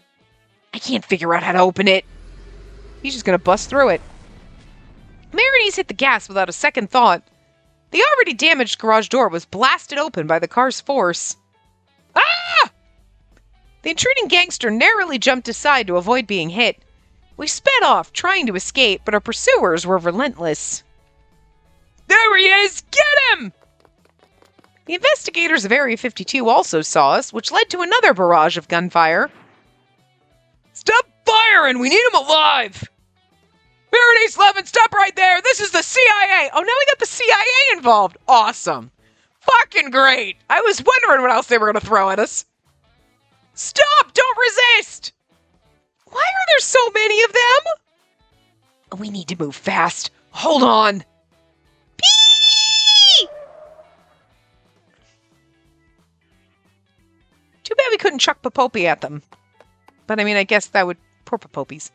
I can't figure out how to open it. He's just gonna bust through it. Marinese hit the gas without a second thought. The already damaged garage door was blasted open by the car's force. Ah! The intruding gangster narrowly jumped aside to avoid being hit. We sped off, trying to escape, but our pursuers were relentless. There he is! Get him! The investigators of Area 52 also saw us, which led to another barrage of gunfire. Stop firing! We need him alive! Marinese Levin, stop right there! This is the CIA! Oh, now we got the CIA involved! Awesome! Fucking great! I was wondering what else they were going to throw at us. Stop! Don't resist! Why are there so many of them? We need to move fast. Hold on. Pee! Too bad we couldn't chuck Popopi at them. But I mean, I guess that would... Poor Popopis.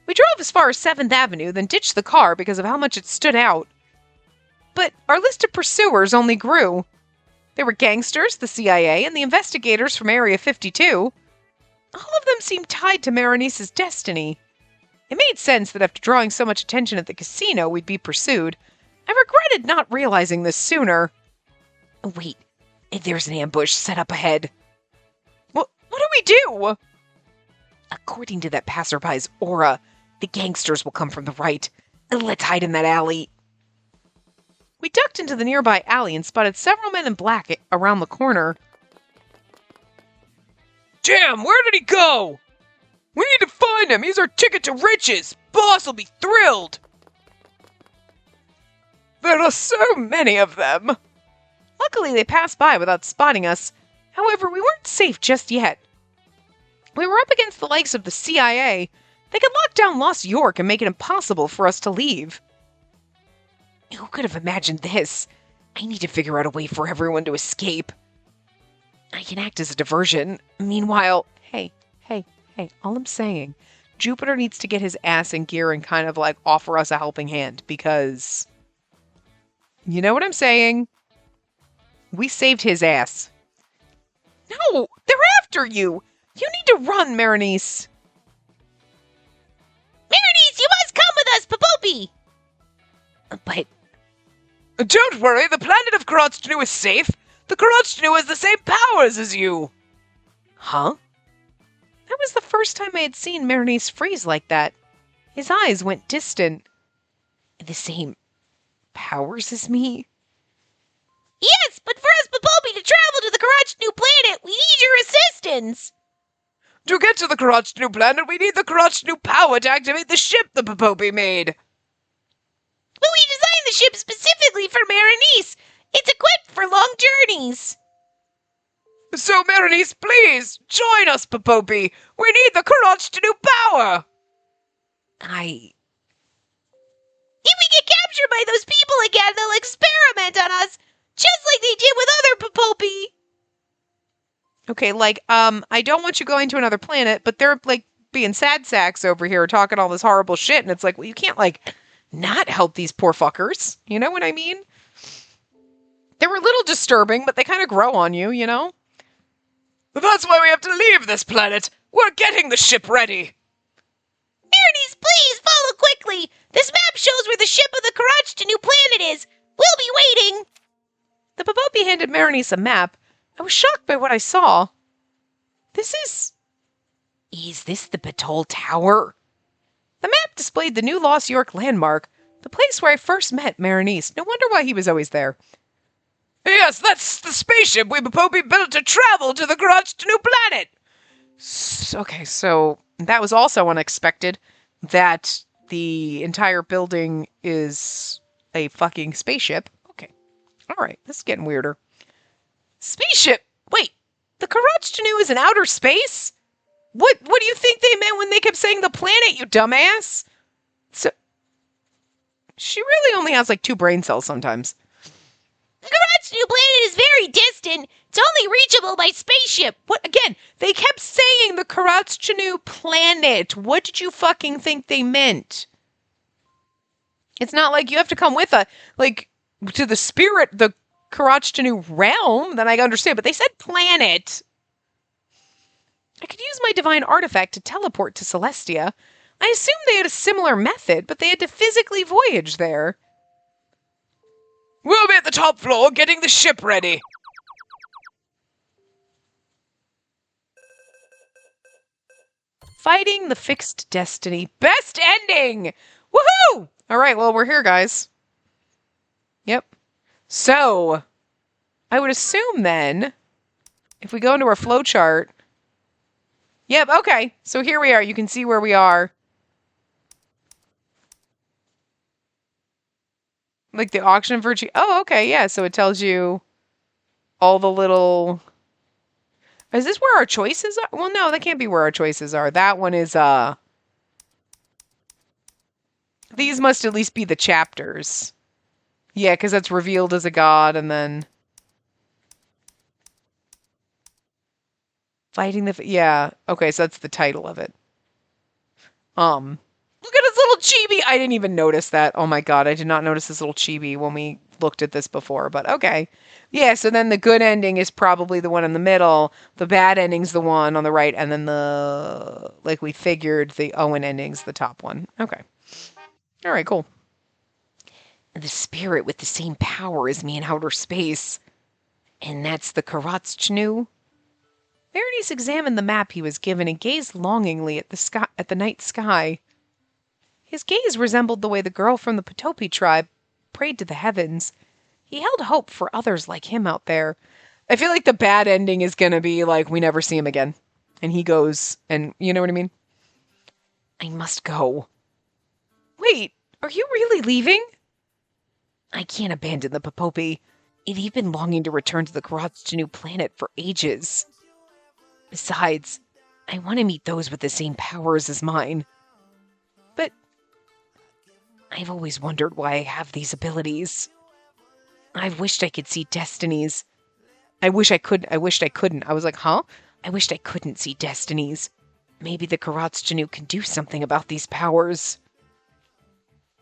We drove as far as 7th Avenue, then ditched the car because of how much it stood out. But our list of pursuers only grew. There were gangsters, the CIA, and the investigators from Area 52. All of them seemed tied to Marinese's destiny. It made sense that after drawing so much attention at the casino, we'd be pursued. I regretted not realizing this sooner. Wait, there's an ambush set up ahead. What do we do? According to that passerby's aura, the gangsters will come from the right. Let's hide in that alley. We ducked into the nearby alley and spotted several men in black around the corner. Damn, where did he go? We need to find him. He's our ticket to riches. Boss will be thrilled. There are so many of them. Luckily, they passed by without spotting us. However, we weren't safe just yet. We were up against the likes of the CIA. They could lock down Lost York and make it impossible for us to leave. Who could have imagined this? I need to figure out a way for everyone to escape. I can act as a diversion. Meanwhile, hey, all I'm saying, Jupiter needs to get his ass in gear and kind of like offer us a helping hand because... You know what I'm saying? We saved his ass. No, they're after you! You need to run, Marinese. Marinese, you must come with us, Popopi! But... Don't worry, the planet of Krotchnu is safe. The Krotchnu has the same powers as you. Huh? That was the first time I had seen Marinese freeze like that. His eyes went distant. The same powers as me? Yes, but for us Popopi to travel to the Krotchnu planet, we need your assistance! To get to the Krotchnu planet, we need the Krotchnu power to activate the ship the Popopi made. But we designed the ship specifically for Marinese. It's equipped for long journeys. So, Marinese, please, join us, Popopi. We need the Krotchnu power. If we get captured by those people again, they'll experiment on us, just like they did with other Popopi. Okay, I don't want you going to another planet, but they're, being sad sacks over here talking all this horrible shit, and it's like, well, you can't, not help these poor fuckers. You know what I mean? They were a little disturbing, but they kind of grow on you, you know? That's why we have to leave this planet. We're getting the ship ready. Marinese, please, follow quickly. This map shows where the ship of the Krotchnu planet is. We'll be waiting. The Popopi handed Marinese a map. I was shocked by what I saw. Is this the Batol Tower? The map displayed the new Lost York landmark, the place where I first met Marinese. No wonder why he was always there. Yes, that's the spaceship we Popopi built to travel to the Krotchnu planet. Okay, so that was also unexpected, that the entire building is a fucking spaceship. Okay, all right, this is getting weirder. Spaceship? Wait, the Krotchnu is in outer space? What do you think they meant when they kept saying the planet, you dumbass? So, she really only has 2 brain cells sometimes. new planet is very distant. It's only reachable by spaceship. What again? They kept saying the Karatschanu planet. What did you fucking think they meant? It's not like you have to come with to the spirit, the Karatschanu realm, then I understand, but they said planet. I could use my divine artifact to teleport to Celestia. I assumed they had a similar method, but they had to physically voyage there. We'll be at the top floor getting the ship ready. Fighting the fixed destiny. Best ending! Woohoo! All right, well, we're here, guys. Yep. So, I would assume then, if we go into our flowchart. Yep, okay. So here we are. You can see where we are. Like the auction for... Oh, okay, yeah. So it tells you all the little... Is this where our choices are? Well, no, that can't be where our choices are. That one is, These must at least be the chapters. Yeah, because that's revealed as a god, and then... Fighting the... Yeah, okay, so that's the title of it. Look at his little chibi! I didn't even notice that. Oh my god, I did not notice this little chibi when we looked at this before, but okay. Yeah, so then the good ending is probably the one in the middle, the bad ending's the one on the right, and then the... Like we figured, the Owen ending's the top one. Okay. Alright, cool. The spirit with the same power as me in outer space. And that's the Karatschnu. Berenice examined the map he was given and gazed longingly at the night sky. His gaze resembled the way the girl from the Potopi tribe prayed to the heavens. He held hope for others like him out there. I feel like the bad ending is going to be like we never see him again. And he goes, and you know what I mean? I must go. Wait, are you really leaving? I can't abandon the Popopi. He'd been longing to return to the Karatschanu planet for ages. Besides, I want to meet those with the same powers as mine. But I've always wondered why I have these abilities. I've wished I could see destinies. I wished I couldn't. I was like, huh? I wished I couldn't see destinies. Maybe the Karatschanu can do something about these powers.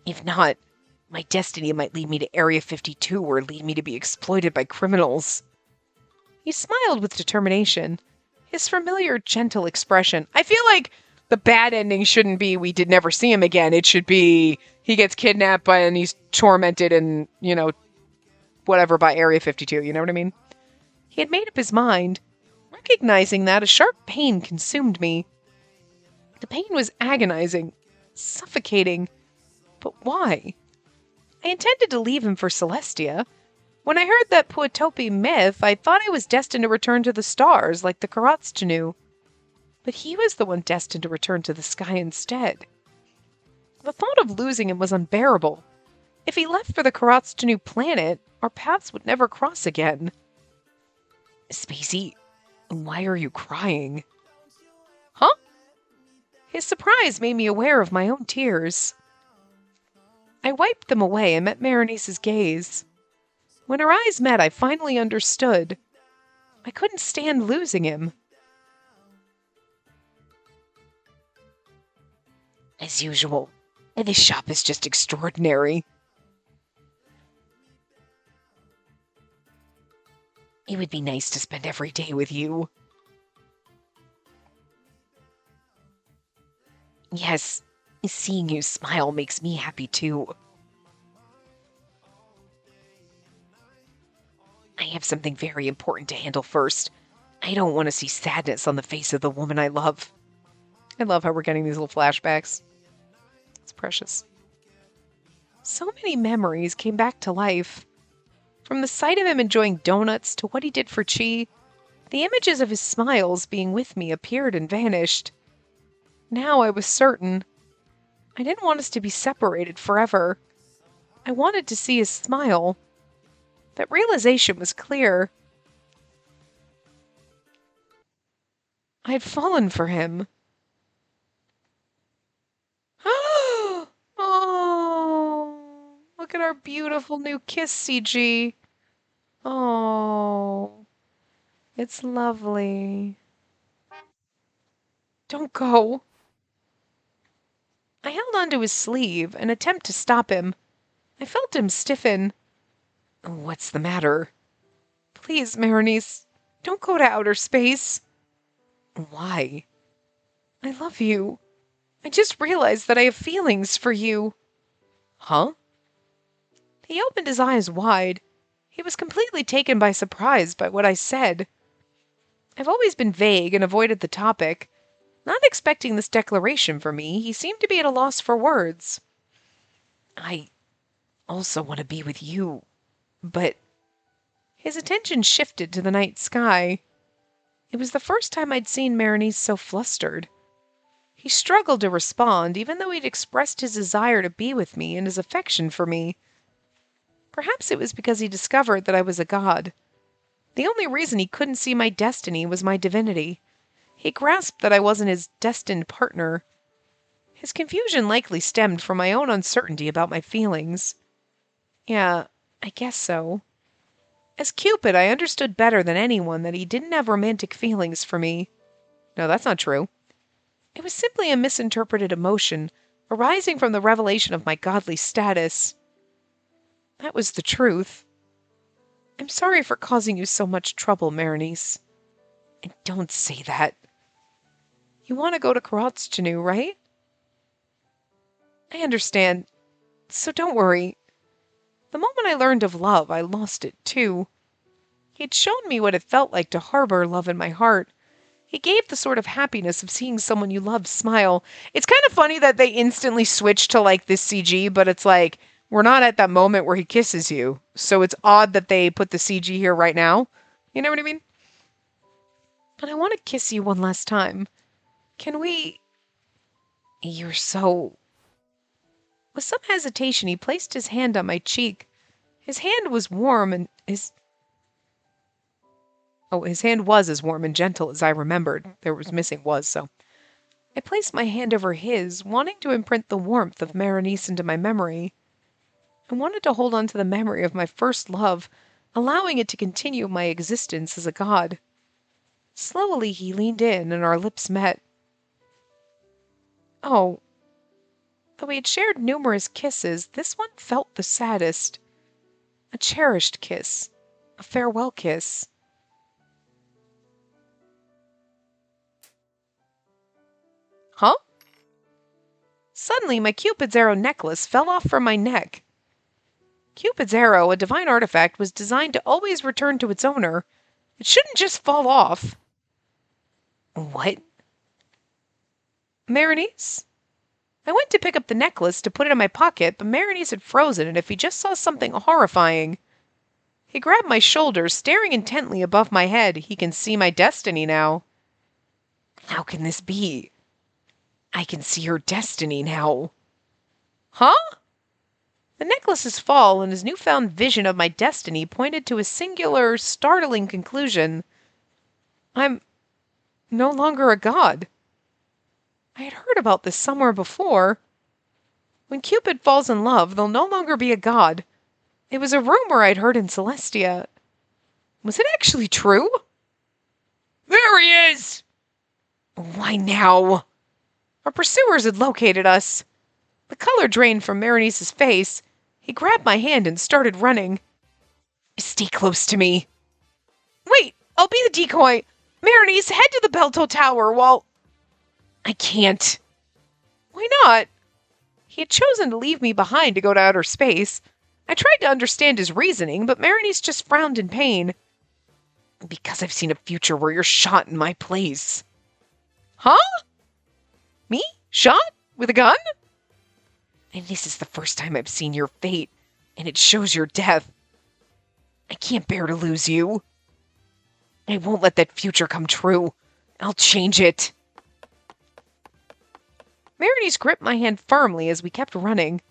If not, my destiny might lead me to Area 52 or lead me to be exploited by criminals. He smiled with determination. His familiar, gentle expression. I feel like the bad ending shouldn't be we did never see him again. It should be he gets kidnapped and he's tormented and, whatever by Area 52. You know what I mean? He had made up his mind. Recognizing that, a sharp pain consumed me. The pain was agonizing, suffocating. But why? I intended to leave him for Celestia. When I heard that Potopi myth, I thought I was destined to return to the stars, like the Karatschanu. But he was the one destined to return to the sky instead. The thought of losing him was unbearable. If he left for the Karatschanu planet, our paths would never cross again. Spacey, why are you crying? Huh? His surprise made me aware of my own tears. I wiped them away and met Berenice's gaze. When our eyes met, I finally understood. I couldn't stand losing him. As usual, this shop is just extraordinary. It would be nice to spend every day with you. Yes, seeing you smile makes me happy too. I have something very important to handle first. I don't want to see sadness on the face of the woman I love. I love how we're getting these little flashbacks. It's precious. So many memories came back to life. From the sight of him enjoying donuts to what he did for Chi, the images of his smiles being with me appeared and vanished. Now I was certain. I didn't want us to be separated forever. I wanted to see his smile. That realization was clear. I had fallen for him. Oh, look at our beautiful new kiss CG. Oh, it's lovely. Don't go. I held onto his sleeve, an attempt to stop him. I felt him stiffen. What's the matter? Please, Maronice, don't go to outer space. Why? I love you. I just realized that I have feelings for you. Huh? He opened his eyes wide. He was completely taken by surprise by what I said. I've always been vague and avoided the topic. Not expecting this declaration from me, he seemed to be at a loss for words. I also want to be with you, but... His attention shifted to the night sky. It was the first time I'd seen Maronice so flustered. He struggled to respond, even though he'd expressed his desire to be with me and his affection for me. Perhaps it was because he discovered that I was a god. The only reason he couldn't see my destiny was my divinity. He grasped that I wasn't his destined partner. His confusion likely stemmed from my own uncertainty about my feelings. Yeah, I guess so. As Cupid, I understood better than anyone that he didn't have romantic feelings for me. No, that's not true. It was simply a misinterpreted emotion arising from the revelation of my godly status. That was the truth. I'm sorry for causing you so much trouble, Maronice. And don't say that. You want to go to Karatstanu, right? I understand, so don't worry. The moment I learned of love, I lost it too. He'd shown me what it felt like to harbor love in my heart. He gave the sort of happiness of seeing someone you love smile. It's kind of funny that they instantly switched to like this CG, but it's like, we're not at that moment where he kisses you. So it's odd that they put the CG here right now. You know what I mean? But I want to kiss you one last time. Can we... You're so... With some hesitation, he placed his hand on my cheek. His hand was warm and his hand was as warm and gentle as I remembered. There was missing was, so. I placed my hand over his, wanting to imprint the warmth of Maronice into my memory. I wanted to hold on to the memory of my first love, allowing it to continue my existence as a god. Slowly he leaned in and our lips met. Oh, though we had shared numerous kisses, this one felt the saddest. A cherished kiss. A farewell kiss. Huh? Suddenly, my Cupid's arrow necklace fell off from my neck. Cupid's arrow, a divine artifact, was designed to always return to its owner. It shouldn't just fall off. What? Maronice? I went to pick up the necklace to put it in my pocket, but Maronice had frozen it if he just saw something horrifying. He grabbed my shoulder, staring intently above my head. He can see my destiny now. How can this be? I can see her destiny now. Huh? The necklace's fall and his newfound vision of my destiny pointed to a singular, startling conclusion. I'm no longer a god. I had heard about this somewhere before. When Cupid falls in love, they'll no longer be a god. It was a rumor I'd heard in Celestia. Was it actually true? There he is! Why now? Our pursuers had located us. The color drained from Maronice's face. He grabbed my hand and started running. Stay close to me. Wait, I'll be the decoy. Maronice, head to the Belto Tower while... I can't. Why not? He had chosen to leave me behind to go to outer space. I tried to understand his reasoning, but Maronice just frowned in pain. Because I've seen a future where you're shot in my place. Huh? Me? Shot? With a gun? And this is the first time I've seen your fate, and it shows your death. I can't bear to lose you. I won't let that future come true. I'll change it. Maronice gripped my hand firmly as we kept running.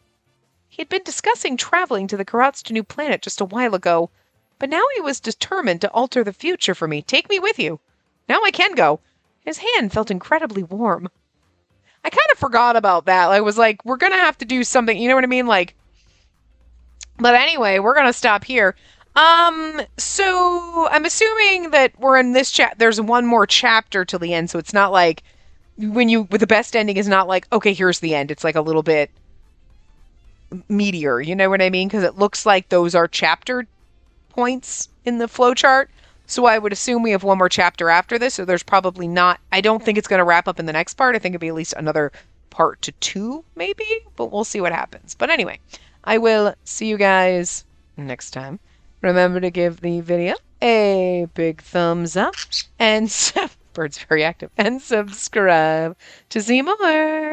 He had been discussing traveling to the Karatstanu planet just a while ago, but now he was determined to alter the future for me. Take me with you. Now I can go. His hand felt incredibly warm. I kind of forgot about that. I was like, we're going to have to do something. You know what I mean? Like, but anyway, we're going to stop here. So I'm assuming that we're in this there's one more chapter till the end, so it's not like with the best ending is not like, okay, here's the end. It's like a little bit meatier, you know what I mean? Because it looks like those are chapter points in the flowchart. So I would assume we have one more chapter after this, so there's probably not, I don't think it's going to wrap up in the next part. I think it'll be at least another part to 2, maybe, but we'll see what happens. But anyway, I will see you guys next time. Remember to give the video a big thumbs up and Bird's very active, and subscribe to see more.